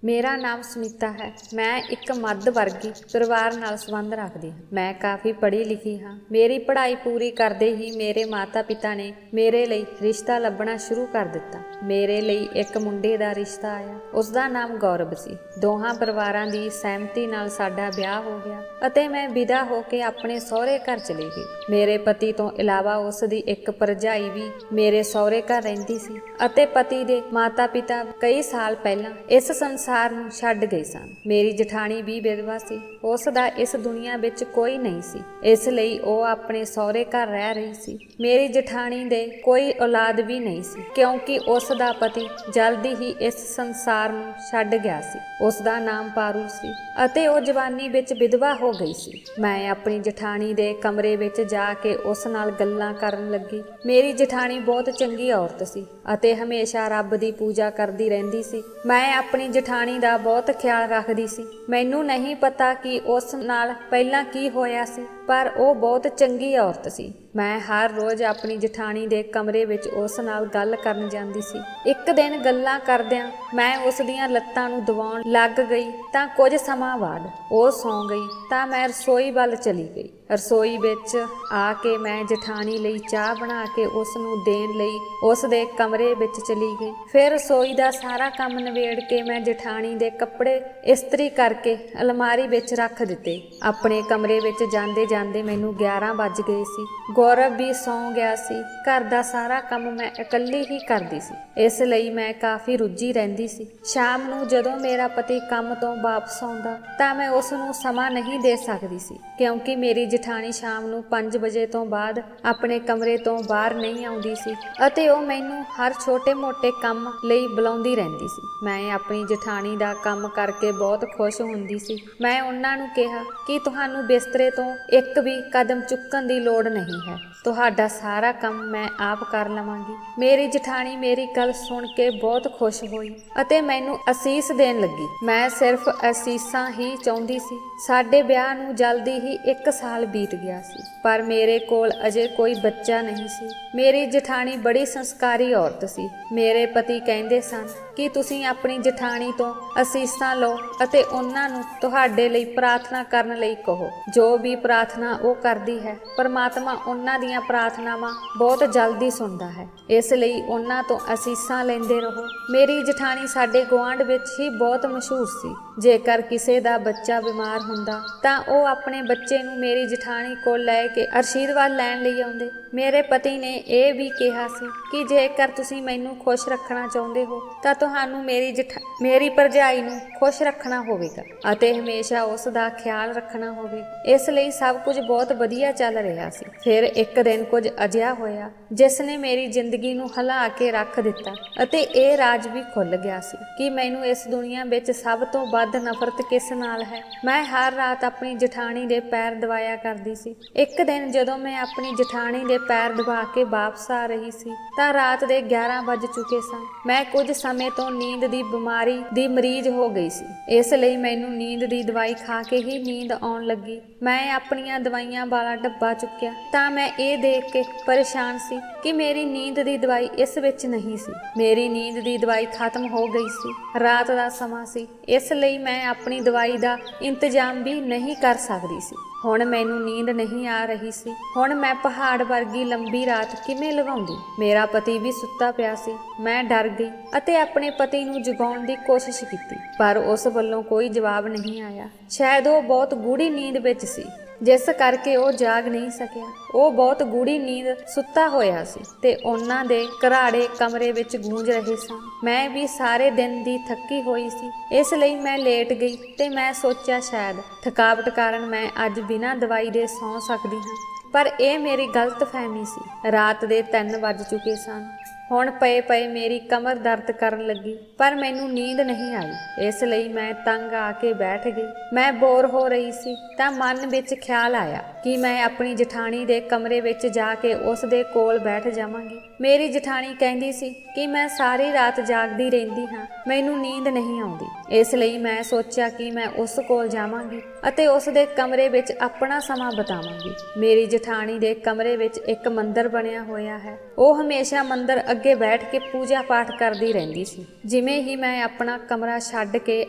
ਮੇਰਾ ਨਾਮ ਸੁਨੀਤਾ ਹੈ। ਮੈਂ ਇੱਕ ਮੱਧ ਵਰਗੀ ਪਰਿਵਾਰ ਨਾਲ ਸੰਬੰਧ ਰੱਖਦੀ ਹਾਂ। ਮੈਂ ਕਾਫੀ ਪੜ੍ਹੀ ਲਿਖੀ ਹਾਂ। ਮੇਰੀ ਪੜ੍ਹਾਈ ਪੂਰੀ ਕਰਦੇ ਹੀ ਮੇਰੇ ਮਾਤਾ ਪਿਤਾ ਨੇ ਮੇਰੇ ਲਈ ਰਿਸ਼ਤਾ ਲੱਭਣਾ ਸ਼ੁਰੂ ਕਰ ਦਿੱਤਾ। ਮੇਰੇ ਲਈ ਇੱਕ ਮੁੰਡੇ ਦਾ ਰਿਸ਼ਤਾ ਆਇਆ। ਉਸ ਦਾ ਨਾਮ ਗੌਰਵ ਸੀ। ਦੋਹਾਂ ਪਰਿਵਾਰਾਂ ਦੀ ਸਹਿਮਤੀ ਨਾਲ ਸਾਡਾ ਵਿਆਹ ਹੋ ਗਿਆ ਅਤੇ ਮੈਂ ਵਿਦਾ ਹੋ ਕੇ ਆਪਣੇ ਸਹੁਰੇ ਘਰ ਚਲੀ ਗਈ। ਮੇਰੇ ਪਤੀ ਤੋਂ ਇਲਾਵਾ ਉਸ ਦੀ ਇੱਕ ਭਰਜਾਈ ਵੀ ਮੇਰੇ ਸਹੁਰੇ ਘਰ ਰਹਿੰਦੀ ਸੀ ਅਤੇ ਪਤੀ ਦੇ ਮਾਤਾ ਪਿਤਾ ਕਈ ਸਾਲ ਪਹਿਲਾਂ ਇਸ ਸੰਸਾਰ ਨੂੰ ਛੱਡ ਗਏ ਸਨ। ਮੇਰੀ ਜਠਾਣੀ ਵੀ ਵਿਧਵਾ ਸੀ। ਉਸ ਦਾ ਇਸ ਦੁਨੀਆ ਵਿੱਚ ਕੋਈ ਨਹੀਂ ਸੀ, ਇਸ ਲਈ ਉਹ ਆਪਣੇ ਸਹੁਰੇ ਘਰ ਰਹਿ ਰਹੀ ਸੀ। ਮੇਰੀ ਜਠਾਣੀ ਦੇ ਕੋਈ ਔਲਾਦ ਵੀ ਨਹੀਂ ਸੀ ਕਿਉਂਕਿ ਉਸ ਦਾ ਪਤੀ ਜਲਦੀ ਹੀ ਇਸ ਸੰਸਾਰ ਨੂੰ ਛੱਡ ਗਿਆ ਸੀ। ਉਸ ਦਾ ਨਾਮ ਪਾਰੂ ਸੀ ਅਤੇ ਉਹ ਜਵਾਨੀ ਵਿੱਚ ਵਿਧਵਾ ਹੋ ਗਈ ਸੀ। ਮੈਂ ਆਪਣੀ ਜਠਾਣੀ ਦੇ ਕਮਰੇ ਵਿੱਚ ਜਾ ਕੇ ਉਸ ਨਾਲ ਗੱਲਾਂ ਕਰਨ ਲੱਗੀ। ਮੇਰੀ ਜਠਾਣੀ ਬਹੁਤ ਚੰਗੀ ਔਰਤ ਸੀ ਅਤੇ ਹਮੇਸ਼ਾ ਰੱਬ ਦੀ ਪੂਜਾ ਕਰਦੀ ਰਹਿੰਦੀ ਸੀ। ਮੈਂ ਆਪਣੀ ਜਠਾਣੀ ਦਾ ਬਹੁਤ ਖਿਆਲ ਰੱਖਦੀ ਸੀ। ਮੈਨੂੰ ਨਹੀਂ ਪਤਾ ਕਿ ਉਸ ਨਾਲ ਪਹਿਲਾਂ ਕੀ ਹੋਇਆ ਸੀ, ਪਰ ਉਹ ਬਹੁਤ ਚੰਗੀ ਔਰਤ ਸੀ। ਮੈਂ ਹਰ ਰੋਜ਼ ਆਪਣੀ ਜਠਾਣੀ ਦੇ ਕਮਰੇ ਵਿੱਚ ਉਸ ਨਾਲ ਗੱਲ ਕਰਨ ਜਾਂਦੀ ਸੀ। ਇੱਕ ਦਿਨ ਗੱਲਾਂ ਕਰਦਿਆਂ ਮੈਂ ਉਸ ਦੀਆਂ ਲੱਤਾਂ ਨੂੰ ਦਬਾਉਣ ਲੱਗ ਗਈ ਤਾਂ ਕੁਝ ਸਮਾਂ ਬਾਅਦ ਉਹ ਸੌਂ ਗਈ ਤਾਂ ਮੈਂ ਰਸੋਈ ਵੱਲ ਚਲੀ ਗਈ। ਰਸੋਈ ਵਿੱਚ ਆ ਕੇ ਮੈਂ ਜਠਾਣੀ ਲਈ ਚਾਹ ਬਣਾ ਕੇ ਉਸ ਨੂੰ ਦੇਣ ਲਈ ਉਸ ਦੇ ਕਮਰੇ ਵਿੱਚ ਚਲੀ ਗਈ। ਫਿਰ ਰਸੋਈ ਦਾ ਸਾਰਾ ਕੰਮ ਨਿਬੇੜ ਕੇ ਮੈਂ ਜਠਾਣੀ ਦੇ ਕੱਪੜੇ ਇਸਤਰੀ ਕਰਕੇ ਅਲਮਾਰੀ ਵਿੱਚ ਰੱਖ ਦਿੱਤੇ। ਆਪਣੇ ਕਮਰੇ ਵਿੱਚ ਜਾਂਦੇ ਜਾਂਦੇ ਮੈਨੂੰ 11 ਵੱਜ ਗਏ ਸੀ। ਗੌਰਵ ਵੀ ਸੌਂ ਗਿਆ ਸੀ। ਘਰ ਦਾ ਸਾਰਾ ਕੰਮ ਮੈਂ ਇਕੱਲੀ ਹੀ ਕਰਦੀ ਸੀ, ਇਸ ਲਈ ਮੈਂ ਕਾਫੀ ਰੁੱਝੀ ਰਹਿੰਦੀ ਸੀ। ਸ਼ਾਮ ਨੂੰ ਜਦੋਂ ਮੇਰਾ ਪਤੀ ਕੰਮ ਤੋਂ ਵਾਪਸ ਆਉਂਦਾ ਤਾਂ ਮੈਂ ਉਸ ਨੂੰ ਸਮਾਂ ਨਹੀਂ ਦੇ ਸਕਦੀ ਸੀ ਕਿਉਂਕਿ ਮੇਰੀ ਜਠਾਣੀ ਸ਼ਾਮ ਨੂੰ 5 ਵਜੇ ਤੋਂ ਬਾਅਦ ਆਪਣੇ ਕਮਰੇ ਤੋਂ ਬਾਹਰ ਨਹੀਂ ਆਉਂਦੀ ਸੀ ਅਤੇ ਉਹ ਮੈਨੂੰ ਹਰ ਛੋਟੇ-ਮੋਟੇ ਕੰਮ ਲਈ ਬੁਲਾਉਂਦੀ ਰਹਿੰਦੀ ਸੀ। ਮੈਂ ਆਪਣੀ ਜਠਾਣੀ ਦਾ ਕੰਮ ਕਰਕੇ ਬਹੁਤ ਖੁਸ਼ ਹੁੰਦੀ ਸੀ। ਮੈਂ ਉਹਨਾਂ ਨੂੰ ਕਿਹਾ ਕਿ ਤੁਹਾਨੂੰ ਬਿਸਤਰੇ ਤੋਂ ਇੱਕ ਵੀ ਕਦਮ ਚੁੱਕਣ ਦੀ ਲੋੜ ਨਹੀਂ ਹੈ, ਤੁਹਾਡਾ ਸਾਰਾ ਕੰਮ ਮੈਂ ਆਪ ਕਰ ਲਵਾਂਗੀ। ਮੇਰੀ ਜਠਾਣੀ ਮੇਰੀ ਗੱਲ ਸੁਣ ਕੇ ਬਹੁਤ ਖੁਸ਼ ਹੋਈ ਅਤੇ ਮੈਨੂੰ ਅਸੀਸ ਦੇਣ ਲੱਗੀ। ਮੈਂ ਸਿਰਫ ਅਸੀਸਾਂ ਹੀ ਚਾਹੁੰਦੀ ਸੀ। ਸਾਡੇ ਵਿਆਹ ਨੂੰ ਜਲਦੀ ਹੀ 1 ਸਾਲ ਬੀਤ ਗਿਆ ਸੀ, ਪਰ ਮੇਰੇ ਕੋਲ ਅਜੇ ਕੋਈ ਬੱਚਾ ਨਹੀਂ ਸੀ। ਮੇਰੀ ਜਠਾਣੀ ਬੜੀ ਸੰਸਕਾਰੀ ਔਰਤ ਸੀ। ਮੇਰੇ ਪਤੀ ਕਹਿੰਦੇ ਸਨ ਕਿ ਤੁਸੀਂ ਆਪਣੀ ਜਠਾਣੀ ਤੋਂ ਅਸੀਸਾਂ ਲਓ ਅਤੇ ਉਹਨਾਂ ਨੂੰ ਤੁਹਾਡੇ ਲਈ ਪ੍ਰਾਰਥਨਾ ਕਰਨ ਲਈ ਕਹੋ। ਜੋ ਵੀ ਪ੍ਰਾਰਥਨਾ ਉਹ ਕਰਦੀ ਹੈ, ਪਰਮਾਤਮਾ ਉਹਨਾਂ ਦੀਆਂ ਪ੍ਰਾਰਥਨਾਵਾਂ ਬਹੁਤ ਜਲਦੀ ਸੁਣਦਾ ਹੈ, ਇਸ ਲਈ ਉਹਨਾਂ ਤੋਂ ਅਸੀਸਾਂ ਲੈਂਦੇ ਰਹੋ। ਮੇਰੀ ਜਠਾਣੀ ਸਾਡੇ ਗੁਆਂਢ ਵਿੱਚ ਹੀ ਬਹੁਤ ਮਸ਼ਹੂਰ ਸੀ। ਜੇਕਰ ਕਿਸੇ ਦਾ ਬੱਚਾ ਬਿਮਾਰ ਹੁੰਦਾ ਤਾਂ ਉਹ ਆਪਣੇ ਬੱਚੇ ਨੂੰ ਮੇਰੀ ਜਠਾਣੀ ਕੋਲ ਲੈ ਕੇ ਆਸ਼ੀਰਵਾਦ ਲੈਣ ਲਈ ਆਉਂਦੇ। ਮੇਰੇ ਪਤੀ ਨੇ ਇਹ ਵੀ ਕਿਹਾ ਸੀ ਕਿ ਜੇਕਰ ਤੁਸੀਂ ਮੈਨੂੰ ਖੁਸ਼ ਰੱਖਣਾ ਚਾਹੁੰਦੇ ਹੋ ਤਾਂ ਤੁਹਾਨੂੰ ਮੇਰੀ ਭਰਜਾਈ ਨੂੰ ਖੁਸ਼ ਰੱਖਣਾ ਹੋਵੇਗਾ ਅਤੇ ਹਮੇਸ਼ਾ ਉਸ ਦਾ ਖਿਆਲ ਰੱਖਣਾ ਹੋਵੇਗਾ। ਇਸ ਲਈ ਸਭ ਕੁਝ ਬਹੁਤ ਵਧੀਆ ਚੱਲ ਰਿਹਾ ਸੀ। ਫਿਰ ਇੱਕ ਦਿਨ ਕੁਝ ਅਜਿਹਾ ਹੋਇਆ ਜਿਸ ਨੇ ਮੇਰੀ ਜ਼ਿੰਦਗੀ ਨੂੰ ਹਿਲਾ ਕੇ ਰੱਖ ਦਿੱਤਾ ਅਤੇ ਇਹ ਰਾਜ ਵੀ ਖੁੱਲ ਗਿਆ ਸੀ ਕਿ ਮੈਨੂੰ ਇਸ ਦੁਨੀਆ ਵਿੱਚ ਸਭ ਤੋਂ ਵੱਧ ਨਫ਼ਰਤ ਕਿਸ ਨਾਲ ਹੈ। ਮੈਂ ਹਰ ਰਾਤ ਆਪਣੀ ਜਠਾਣੀ ਦੇ ਪੈਰ ਦਬਾਇਆ ਕਰਦੀ ਸੀ। ਇੱਕ ਦਿਨ ਜਦੋਂ ਮੈਂ ਆਪਣੀ ਜਠਾਣੀ ਦੇ ਪੈਰ ਦਬਾ ਕੇ ਵਾਪਸ ਆ ਰਹੀ ਸੀ ਤਾਂ ਰਾਤ ਦੇ 11 ਵੱਜ ਚੁੱਕੇ ਸਨ। ਮੈਂ ਕੁਝ ਸਮੇਂ ਤੋਂ ਨੀਂਦ ਦੀ ਬਿਮਾਰੀ ਦੀ ਮਰੀਜ਼ ਹੋ ਗਈ ਸੀ, ਇਸ ਲਈ ਮੈਨੂੰ ਨੀਂਦ ਦੀ ਦਵਾਈ ਖਾ ਕੇ ਹੀ ਨੀਂਦ ਆਉਣ ਲੱਗੀ। ਮੈਂ ਆਪਣੀਆਂ ਦਵਾਈਆਂ ਵਾਲਾ ਡੱਬਾ ਚੁੱਕਿਆ ਤਾਂ ਮੈਂ ਇਹ ਦੇਖ ਕੇ ਪਰੇਸ਼ਾਨ ਸੀ ਕਿ ਮੇਰੀ ਨੀਂਦ ਦੀ ਦਵਾਈ ਇਸ ਵਿੱਚ ਨਹੀਂ ਸੀ। ਮੇਰੀ ਨੀਂਦ ਦੀ ਦਵਾਈ ਖਤਮ ਹੋ ਗਈ ਸੀ। ਰਾਤ ਦਾ ਸਮਾਂ ਸੀ, ਇਸ ਲਈ ਮੈਂ ਆਪਣੀ ਦਵਾਈ ਦਾ ਇੰਤਜ਼ਾਮ ਵੀ ਨਹੀਂ ਕਰ ਸਕਦੀ ਸੀ। ਹੁਣ ਮੈਨੂੰ ਨੀਂਦ ਨਹੀਂ ਆ ਰਹੀ ਸੀ। ਹੁਣ ਮੈਂ ਪਹਾੜ ਵਰਗੀ ਲੰਬੀ ਰਾਤ ਕਿਵੇਂ ਲੰਘਾਉਂਦੀ। ਮੇਰਾ ਪਤੀ ਵੀ ਸੁੱਤਾ ਪਿਆ ਸੀ। ਮੈਂ ਡਰ ਗਈ ਅਤੇ ਆਪਣੇ ਪਤੀ ਨੂੰ ਜਗਾਉਣ ਦੀ ਕੋਸ਼ਿਸ਼ ਕੀਤੀ, ਪਰ ਉਸ ਵੱਲੋਂ ਕੋਈ ਜਵਾਬ ਨਹੀਂ ਆਇਆ। ਸ਼ਾਇਦ ਉਹ ਬਹੁਤ ਗੂੜੀ ਨੀਂਦ ਵਿੱਚ ਸੀ, ਜਿਸ ਕਰਕੇ ਉਹ ਜਾਗ ਨਹੀਂ ਸਕਿਆ। ਉਹ ਬਹੁਤ ਗੂੜੀ ਨੀਂਦ ਸੁੱਤਾ ਹੋਇਆ ਸੀ ਤੇ ਉਹਨਾਂ ਦੇ ਘਰਾੜੇ ਕਮਰੇ ਵਿੱਚ ਗੂੰਜ ਰਹੇ ਸਨ। ਮੈਂ ਵੀ ਸਾਰੇ ਦਿਨ ਦੀ ਥੱਕੀ ਹੋਈ ਸੀ, ਇਸ ਲਈ ਮੈਂ ਲੇਟ ਗਈ ਤੇ ਮੈਂ ਸੋਚਿਆ ਸ਼ਾਇਦ ਥਕਾਵਟ ਕਾਰਨ ਮੈਂ ਅੱਜ ਬਿਨਾਂ ਦਵਾਈ ਦੇ ਸੌਂ ਸਕਦੀ ਹਾਂ, ਪਰ ਇਹ ਮੇਰੀ ਗਲਤਫਹਿਮੀ ਸੀ। ਰਾਤ ਦੇ 3 ਵੱਜ ਚੁੱਕੇ ਸਨ। ਹੁਣ ਪਏ ਮੇਰੀ ਕਮਰ ਦਰਦ ਕਰਨ ਲੱਗੀ, ਪਰ ਮੈਨੂੰ ਨੀਂਦ ਨਹੀਂ ਆਈ, ਇਸ ਲਈ ਮੈਂ ਤੰਗ ਆ ਕੇ ਬੈਠ ਗਈ। ਮੈਂ ਬੋਰ ਹੋ ਰਹੀ ਸੀ ਤਾਂ ਮਨ ਵਿੱਚ ਖਿਆਲ ਆਇਆ ਕਿ ਮੈਂ ਆਪਣੀ ਜਠਾਣੀ ਦੇ ਕਮਰੇ ਵਿੱਚ ਜਾ ਕੇ ਉਸ ਦੇ ਕੋਲ ਬੈਠ ਜਾਵਾਂਗੀ। ਮੇਰੀ ਜਠਾਣੀ ਕਹਿੰਦੀ ਸੀ ਕਿ ਮੈਂ ਸਾਰੀ ਰਾਤ ਜਾਗਦੀ ਰਹਿੰਦੀ ਹਾਂ, ਮੈਨੂੰ ਨੀਂਦ ਨਹੀਂ ਆਉਂਦੀ, ਇਸ ਲਈ ਮੈਂ ਸੋਚਿਆ ਕਿ ਮੈਂ ਉਸ ਕੋਲ ਜਾਵਾਂਗੀ ਅਤੇ ਉਸ ਦੇ ਕਮਰੇ ਵਿੱਚ ਆਪਣਾ ਸਮਾਂ ਬਿਤਾਵਾਂਗੀ। ਮੇਰੀ ਜਠਾਣੀ ਦੇ ਕਮਰੇ ਵਿੱਚ ਇੱਕ ਮੰਦਿਰ ਬਣਿਆ ਹੋਇਆ ਹੈ। ਉਹ ਹਮੇਸ਼ਾ ਮੰਦਿਰ ਅੱਗੇ ਬੈਠ ਕੇ ਪੂਜਾ ਪਾਠ ਕਰਦੀ ਰਹਿੰਦੀ ਸੀ। ਜਿਵੇਂ ਹੀ ਮੈਂ ਆਪਣਾ ਕਮਰਾ ਛੱਡ ਕੇ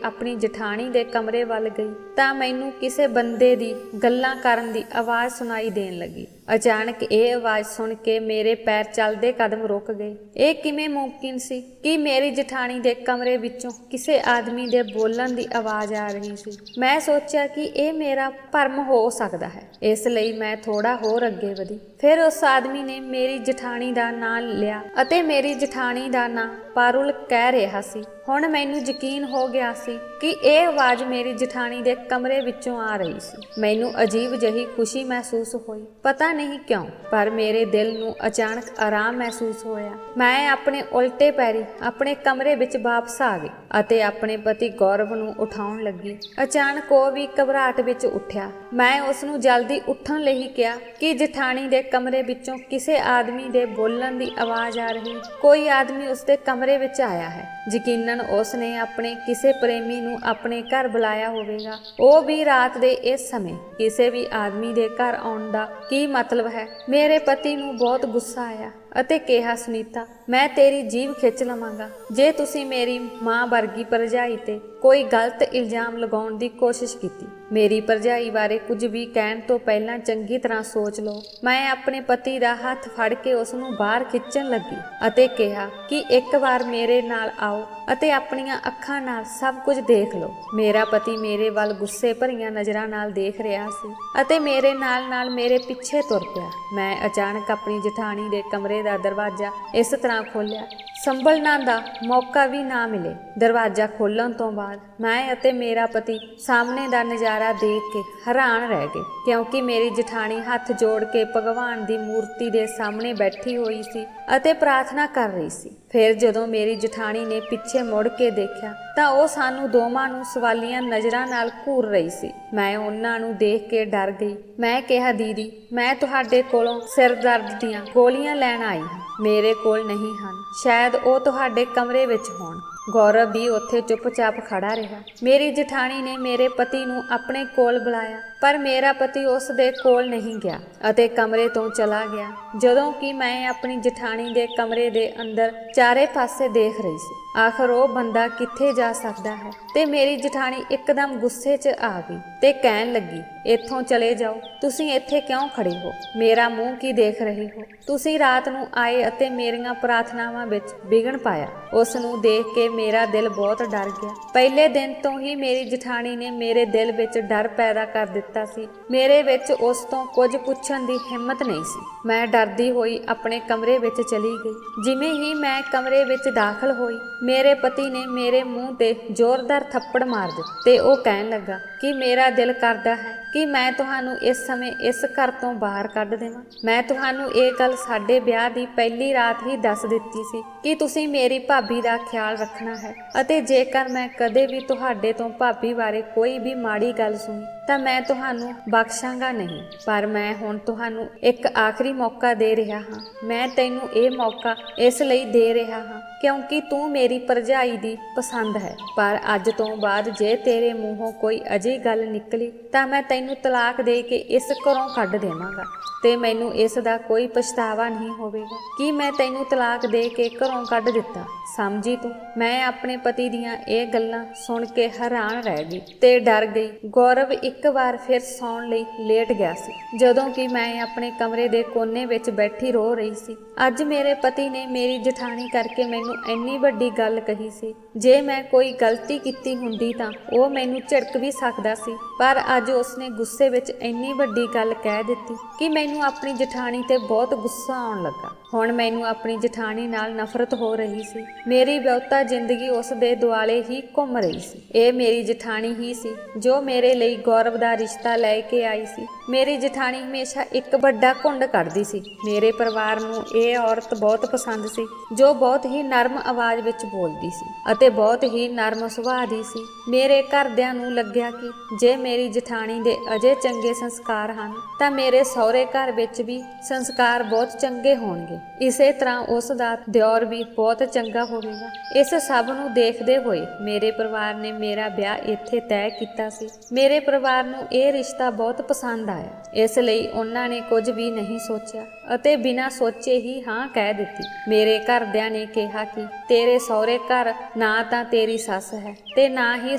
ਆਪਣੀ ਜਠਾਣੀ ਦੇ ਕਮਰੇ ਵੱਲ ਗਈ ਤਾਂ ਮੈਨੂੰ ਕਿਸੇ ਬੰਦੇ ਦੀ ਗੱਲਾਂ ਕਰਨ ਦੀ ਆਵਾਜ਼ ਸੁਣਾਈ ਦੇਣ ਲੱਗੀ। ਅਚਾਨਕ ਇਹ ਆਵਾਜ਼ ਸੁਣ ਕੇ ਮੇਰੇ ਪੈਰ ਚੱਲਦੇ ਕਦਮ ਰੁਕ ਗਏ। ਇਹ ਕਿਵੇਂ ਮੁਮਕਿਨ ਸੀ ਕਿ ਮੇਰੀ ਜਠਾਣੀ ਦੇ ਕਮਰੇ ਵਿੱਚੋਂ ਕਿਸੇ ਆਦਮੀ ਦੇ ਬੋਲਣ ਦੀ ਆਵਾਜ਼ ਆ ਰਹੀ ਸੀ। ਮੈਂ ਸੋਚਿਆ ਕਿ ਇਹ ਮੇਰਾ ਭਰਮ ਹੋ ਸਕਦਾ ਹੈ, ਇਸ ਲਈ ਮੈਂ ਥੋੜਾ ਹੋਰ ਅੱਗੇ ਵਧੀ। ਫਿਰ ਉਸ ਆਦਮੀ ਨੇ ਮੇਰੀ ਜਠਾਣੀ ਦਾ ਨਾਂ ਲਿਆ ਅਤੇ ਮੇਰੀ ਜਠਾਣੀ ਦਾ ਨਾਂ ਪਾਰੁਲ ਕਹਿ ਰਿਹਾ ਸੀ। ਹੁਣ ਮੈਨੂੰ ਯਕੀਨ ਹੋ ਗਿਆ ਸੀ ਕਿ ਇਹ ਆਵਾਜ਼ ਮੇਰੀ ਜਠਾਣੀ ਦੇ ਕਮਰੇ ਵਿੱਚੋਂ ਆ ਰਹੀ ਸੀ। ਮੈਨੂੰ ਅਜੀਬ ਜਿਹੀ ਖੁਸ਼ੀ ਮਹਿਸੂਸ ਹੋਈ, ਪਤਾ ਨਹੀਂ ਕਿਉਂ, ਪਰ ਮੇਰੇ ਦਿਲ ਨੂੰ ਅਚਾਨਕ ਆਰਾਮ ਮਹਿਸੂਸ ਹੋਇਆ। ਮੈਂ ਆਪਣੇ ਉਲਟੇ ਪੈਰੀ ਆਪਣੇ ਕਮਰੇ ਵਿੱਚ ਵਾਪਸ ਆ ਗਈ ਅਤੇ ਆਪਣੇ ਪਤੀ ਗੌਰਵ ਨੂੰ ਉਠਾਉਣ ਲੱਗੀ। ਅਚਾਨਕ ਉਹ ਵੀ ਘਬਰਾਹਟ ਵਿੱਚ ਉੱਠਿਆ। ਮੈਂ ਉਸ ਨੂੰ ਜਲਦੀ ਉੱਠਣ ਲਈ ਕਿਹਾ ਕਿ ਜਠਾਣੀ ਦੇ ਕਮਰੇ ਵਿੱਚੋਂ ਕਿਸੇ ਆਦਮੀ ਦੇ ਬੋਲਣ ਦੀ ਆਵਾਜ਼ ਆ ਰਹੀ। ਕੋਈ ਆਦਮੀ ਉਸ ਦੇ ਕਮਰੇ ਵਿੱਚ ਆਇਆ ਹੈ। ਯਕੀਨਨ ਉਸ ਨੇ ਆਪਣੇ ਕਿਸੇ ਪ੍ਰੇਮੀ ਨੂੰ ਆਪਣੇ ਘਰ ਬੁਲਾਇਆ ਹੋਵੇਗਾ। ਉਹ ਵੀ ਰਾਤ ਦੇ ਇਸ ਸਮੇਂ। ਕਿਸੇ ਵੀ ਆਦਮੀ ਦੇ ਘਰ ਆਉਣ ਦਾ ਕੀ ਮਤਲਬ ਹੈ? ਮੇਰੇ ਪਤੀ ਨੂੰ ਬਹੁਤ ਗੁੱਸਾ ਆਇਆ ਅਤੇ ਕਿਹਾ, ਸੁਨੀਤਾ, ਮੈਂ ਤੇਰੀ ਜੀਭ ਖਿੱਚ ਲਵਾਂਗਾ ਜੇ ਤੁਸੀਂ ਮੇਰੀ ਮਾਂ ਵਰਗੀ ਭਰਜਾਈ ਤੇ ਕੋਈ ਗਲਤ ਇਲਜ਼ਾਮ ਲਗਾਉਣ ਦੀ ਕੋਸ਼ਿਸ਼ ਕੀਤੀ। ਮੇਰੀ ਭਰਜਾਈ ਬਾਰੇ ਕੁਝ ਵੀ ਕਹਿਣ ਤੋਂ ਪਹਿਲਾਂ ਚੰਗੀ ਤਰ੍ਹਾਂ ਸੋਚ ਲਓ। ਮੈਂ ਆਪਣੇ ਪਤੀ ਦਾ ਹੱਥ ਫੜ ਕੇ ਉਸ ਨੂੰ ਬਾਹਰ ਖਿੱਚਣ ਲੱਗੀ ਅਤੇ ਕਿਹਾ ਕਿ ਇੱਕ ਵਾਰ ਮੇਰੇ ਨਾਲ ਆਓ ਅਤੇ ਆਪਣੀਆਂ ਅੱਖਾਂ ਨਾਲ ਸਭ ਕੁਝ ਦੇਖ ਲਓ। ਮੇਰਾ ਪਤੀ ਮੇਰੇ ਵੱਲ ਗੁੱਸੇ ਭਰੀਆਂ ਨਜ਼ਰਾਂ ਨਾਲ ਦੇਖ ਰਿਹਾ ਸੀ ਅਤੇ ਮੇਰੇ ਨਾਲ ਮੇਰੇ ਪਿੱਛੇ ਤੁਰ ਪਿਆ। ਮੈਂ ਅਚਾਨਕ ਆਪਣੀ ਜਠਾਣੀ ਦੇ ਕਮਰੇ ਦਾ ਦਰਵਾਜ਼ਾ ਇਸ ਤਰ੍ਹਾਂ ਖੋਲ੍ਹਿਆ, ਸੰਭਲਣ ਦਾ ਮੌਕਾ ਵੀ ਨਾ ਮਿਲੇ। ਦਰਵਾਜ਼ਾ ਖੋਲ੍ਹਣ ਤੋਂ ਬਾਅਦ ਮੈਂ ਅਤੇ ਮੇਰਾ ਪਤੀ ਸਾਹਮਣੇ ਦਾ ਨਜ਼ਾਰਾ ਦੇਖ ਕੇ ਹੈਰਾਨ ਰਹਿ ਗਏ, ਕਿਉਂਕਿ ਮੇਰੀ ਜਠਾਣੀ ਹੱਥ ਜੋੜ ਕੇ ਭਗਵਾਨ ਦੀ ਮੂਰਤੀ ਦੇ ਸਾਹਮਣੇ ਬੈਠੀ ਹੋਈ ਸੀ ਅਤੇ ਪ੍ਰਾਰਥਨਾ ਕਰ ਰਹੀ ਸੀ। ਫਿਰ ਜਦੋਂ ਮੇਰੀ ਜਠਾਣੀ ਨੇ ਪਿੱਛੇ ਮੁੜ ਕੇ ਦੇਖਿਆ ਤਾਂ ਉਹ ਸਾਨੂੰ ਦੋਵਾਂ ਨੂੰ ਸਵਾਲੀਆਂ ਨਜ਼ਰਾਂ ਨਾਲ ਘੂਰ ਰਹੀ ਸੀ। ਮੈਂ ਉਹਨਾਂ ਨੂੰ ਦੇਖ ਕੇ ਡਰ ਗਈ। ਮੈਂ ਕਿਹਾ, ਦੀਦੀ, ਮੈਂ ਤੁਹਾਡੇ ਕੋਲੋਂ ਸਿਰ ਦਰਦ ਦੀਆਂ ਗੋਲੀਆਂ ਲੈਣ ਆਈ ਹਾਂ। ਮੇਰੇ ਕੋਲ ਨਹੀਂ ਹਨ, ਸ਼ਾਇਦ ਉਹ ਤੁਹਾਡੇ ਕਮਰੇ ਵਿੱਚ ਹੋਣ। ਗੌਰਵ ਵੀ ਉੱਥੇ ਚੁੱਪਚਾਪ ਖੜਾ ਰਿਹਾ। ਮੇਰੀ ਜਠਾਣੀ ਨੇ ਮੇਰੇ ਪਤੀ ਨੂੰ ਆਪਣੇ ਕੋਲ ਬੁਲਾਇਆ, ਪਰ ਮੇਰਾ ਪਤੀ ਉਸ ਦੇ ਕੋਲ ਨਹੀਂ ਗਿਆ ਅਤੇ ਕਮਰੇ ਤੋਂ ਚਲਾ ਗਿਆ। ਜਦੋਂ ਕਿ ਮੈਂ ਆਪਣੀ ਜਠਾਣੀ ਦੇ ਕਮਰੇ ਦੇ ਅੰਦਰ ਚਾਰੇ ਪਾਸੇ ਦੇਖ ਰਹੀ ਸੀ, ਆਖਰ ਉਹ ਬੰਦਾ ਕਿੱਥੇ ਜਾ ਸਕਦਾ ਹੈ। ਤੇ ਮੇਰੀ ਜਠਾਣੀ ਇੱਕਦਮ ਗੁੱਸੇ 'ਚ ਆ ਗਈ ਤੇ ਕਹਿਣ ਲੱਗੀ, ਇੱਥੋਂ ਚਲੇ ਜਾਓ। ਤੁਸੀਂ ਇੱਥੇ ਕਿਉਂ ਖੜੇ ਹੋ? ਮੇਰਾ ਮੂੰਹ ਕੀ ਦੇਖ ਰਹੇ ਹੋ? ਤੁਸੀਂ ਰਾਤ ਨੂੰ ਆਏ ਅਤੇ ਮੇਰੀਆਂ ਪ੍ਰਾਰਥਨਾਵਾਂ ਵਿੱਚ ਵਿਘਨ ਪਾਇਆ। ਉਸ ਨੂੰ ਦੇਖ ਕੇ ਮੇਰਾ ਦਿਲ ਬਹੁਤ ਡਰ ਗਿਆ। ਪਹਿਲੇ ਦਿਨ ਤੋਂ ਹੀ ਮੇਰੀ ਜਠਾਣੀ ਨੇ ਮੇਰੇ ਦਿਲ ਵਿੱਚ ਡਰ ਪੈਦਾ ਕਰ ਦਿੱਤਾ ਸੀ। ਮੇਰੇ ਵਿੱਚ ਉਸ ਤੋਂ ਕੁਝ ਪੁੱਛਣ ਦੀ ਹਿੰਮਤ ਨਹੀਂ ਸੀ। ਮੈਂ ਡਰਦੀ ਹੋਈ ਆਪਣੇ ਕਮਰੇ ਵਿੱਚ ਚਲੀ ਗਈ। ਜਿਵੇਂ ਹੀ ਮੈਂ ਕਮਰੇ ਵਿੱਚ ਦਾਖਲ ਹੋਈ, ਮੇਰੇ ਪਤੀ ਨੇ ਮੇਰੇ ਮੂੰਹ ਤੇ ਜ਼ੋਰਦਾਰ ਥੱਪੜ ਮਾਰ ਦਿੱਤਾ ਤੇ ਉਹ ਕਹਿਣ ਲੱਗਾ ਕਿ ਮੇਰਾ ਦਿਲ ਕਰਦਾ ਹੈ ਕਿ ਮੈਂ ਤੁਹਾਨੂੰ ਇਸ ਸਮੇਂ ਇਸ ਘਰ ਤੋਂ ਬਾਹਰ ਕੱਢ ਦੇਵਾਂ। ਮੈਂ ਤੁਹਾਨੂੰ ਇਹ ਗੱਲ ਸਾਡੇ ਵਿਆਹ ਦੀ ਪਹਿਲੀ ਰਾਤ ਹੀ ਦੱਸ ਦਿੱਤੀ ਸੀ ਕਿ ਤੁਸੀਂ ਮੇਰੀ ਭਾਬੀ ਦਾ ਖਿਆਲ ਰੱਖਣਾ ਹੈ ਅਤੇ ਜੇਕਰ ਮੈਂ ਕਦੇ ਵੀ ਤੁਹਾਡੇ ਤੋਂ ਭਾਬੀ ਬਾਰੇ ਕੋਈ ਵੀ ਮਾੜੀ ਗੱਲ ਸੁਣੀ ਤਾਂ ਮੈਂ ਤੁਹਾਨੂੰ ਬਖਸ਼ਾਂਗਾ ਨਹੀਂ। ਪਰ ਮੈਂ ਹੁਣ ਤੁਹਾਨੂੰ ਇੱਕ ਆਖਰੀ ਮੌਕਾ ਦੇ ਰਿਹਾ ਹਾਂ। ਮੈਂ ਤੈਨੂੰ ਇਹ ਮੌਕਾ ਇਸ ਲਈ ਦੇ ਰਿਹਾ ਹਾਂ ਕਿਉਂਕਿ ਤੂੰ ਮੇਰੀ ਭਰਜਾਈ ਦੀ ਪਸੰਦ ਹੈ, ਪਰ ਅੱਜ ਤੋਂ ਬਾਅਦ ਜੇ ਤੇਰੇ ਮੂੰਹੋਂ ਕੋਈ ਅਜਿਹੀ ਗੱਲ ਨਿਕਲੀ ਤਾਂ ਮੈਂ ਤੈਨੂੰ ਤਲਾਕ ਦੇ ਕੇ ਇਸ ਘਰੋਂ ਕੱਢ ਦੇਵਾਂਗਾ ਤੇ ਮੈਨੂੰ ਇਸ ਦਾ ਕੋਈ ਪਛਤਾਵਾ ਨਹੀਂ ਹੋਵੇਗਾ ਕਿ ਮੈਂ ਤੈਨੂੰ ਤਲਾਕ ਦੇ ਕੇ ਘਰੋਂ ਕੱਢ ਦਿੱਤਾ। ਸਮਝੀ ਤੂੰ? ਮੈਂ ਆਪਣੇ ਪਤੀ ਦੀਆਂ ਇਹ ਗੱਲਾਂ ਸੁਣ ਕੇ ਹੈਰਾਨ ਰਹਿ ਗਈ ਤੇ ਡਰ ਗਈ। ਗੌਰਵ ਇੱਕ ਵਾਰ ਫਿਰ ਸੌਣ ਲਈ ਲੇਟ ਗਿਆ ਸੀ, ਜਦੋਂ ਕਿ ਮੈਂ ਆਪਣੇ ਕਮਰੇ ਦੇ ਕੋਨੇ ਵਿੱਚ ਬੈਠੀ ਰੋ ਰਹੀ ਸੀ। ਅੱਜ ਮੇਰੇ ਪਤੀ ਨੇ ਮੇਰੀ ਜਠਾਣੀ ਕਰਕੇ ਮੈਨੂੰ ਇੰਨੀ ਵੱਡੀ ਗੱਲ ਕਹੀ ਸੀ। ਜੇ ਮੈਂ ਕੋਈ ਗਲਤੀ ਕੀਤੀ ਹੁੰਦੀ ਤਾਂ ਉਹ ਮੈਨੂੰ ਝਿੜਕ ਵੀ ਸਕਦਾ ਸੀ, ਪਰ ਅੱਜ ਉਸਨੇ ਗੁੱਸੇ ਵਿੱਚ ਇੰਨੀ ਵੱਡੀ ਗੱਲ ਕਹਿ ਦਿੱਤੀ ਕਿ ਮੈਨੂੰ ਆਪਣੀ ਜਠਾਣੀ ਤੇ ਬਹੁਤ ਗੁੱਸਾ ਆਉਣ ਲੱਗਾ। ਹੁਣ ਮੈਨੂੰ ਆਪਣੀ ਜਠਾਣੀ ਨਾਲ ਨਫ਼ਰਤ ਹੋ ਰਹੀ ਸੀ। ਮੇਰੀ ਬਹੁਤਾ ਜ਼ਿੰਦਗੀ ਉਸ ਦੇ ਦੁਆਲੇ ਹੀ ਘੁੰਮ ਰਹੀ ਸੀ। ਇਹ ਮੇਰੀ ਜਠਾਣੀ ਹੀ ਸੀ ਜੋ ਮੇਰੇ ਲਈ ਗੌਰਵ ਦਾ ਰਿਸ਼ਤਾ ਲੈ ਕੇ ਆਈ ਸੀ। ਮੇਰੀ ਜਠਾਣੀ ਹਮੇਸ਼ਾ ਇੱਕ ਵੱਡਾ ਘੁੰਡ ਕੱਢਦੀ ਸੀ। ਮੇਰੇ ਪਰਿਵਾਰ ਨੂੰ ਇਹ ਔਰਤ ਬਹੁਤ ਪਸੰਦ ਸੀ ਜੋ ਬਹੁਤ ਹੀ ਨਰਮ ਆਵਾਜ਼ ਵਿੱਚ ਬੋਲਦੀ ਸੀ ਅਤੇ ਬਹੁਤ ਹੀ ਨਰਮ ਸੁਭਾਅ ਦੀ ਸੀ। ਮੇਰੇ ਘਰਦਿਆਂ ਨੂੰ ਲੱਗਿਆ ਕਿ ਜੇ ਮੇਰੀ ਜਠਾਣੀ ਦੇ ਅਜੇ ਚੰਗੇ ਸੰਸਕਾਰ ਹਨ ਤਾਂ ਮੇਰੇ ਸਹੁਰੇ ਘਰ ਵਿੱਚ ਵੀ ਸੰਸਕਾਰ ਬਹੁਤ ਚੰਗੇ ਹੋਣਗੇ। ਹੋਣਗੇ। ਇਸੇ ਤਰ੍ਹਾਂ ਉਸ ਦਾ ਦਿਓਰ ਵੀ ਬਹੁਤ ਚੰਗਾ ਹੋਵੇਗਾ। ਇਸ ਸਭ ਨੂੰ ਦੇਖਦੇ ਹੋਏ ਮੇਰੇ ਪਰਿਵਾਰ ਨੇ ਮੇਰਾ ਵਿਆਹ ਇੱਥੇ ਤੈਅ ਕੀਤਾ ਸੀ। ਮੇਰੇ ਪਰਿਵਾਰ ਨੂੰ ਇਹ ਰਿਸ਼ਤਾ ਬਹੁਤ ਪਸੰਦ ਆਇਆ, ਇਸ ਲਈ ਉਹਨਾਂ ਨੇ ਕੁਝ ਵੀ ਨਹੀਂ ਸੋਚਿਆ ਅਤੇ ਬਿਨਾਂ ਸੋਚੇ ਹੀ ਹਾਂ ਕਹਿ ਦਿੱਤੀ। ਮੇਰੇ ਘਰਦਿਆਂ ਨੇ ਕਿਹਾ ਕਿ ਤੇਰੇ ਸਹੁਰੇ ਘਰ ਨਾ ਤਾਂ ਤੇਰੀ ਸੱਸ ਹੈ ਤੇ ਨਾ ਹੀ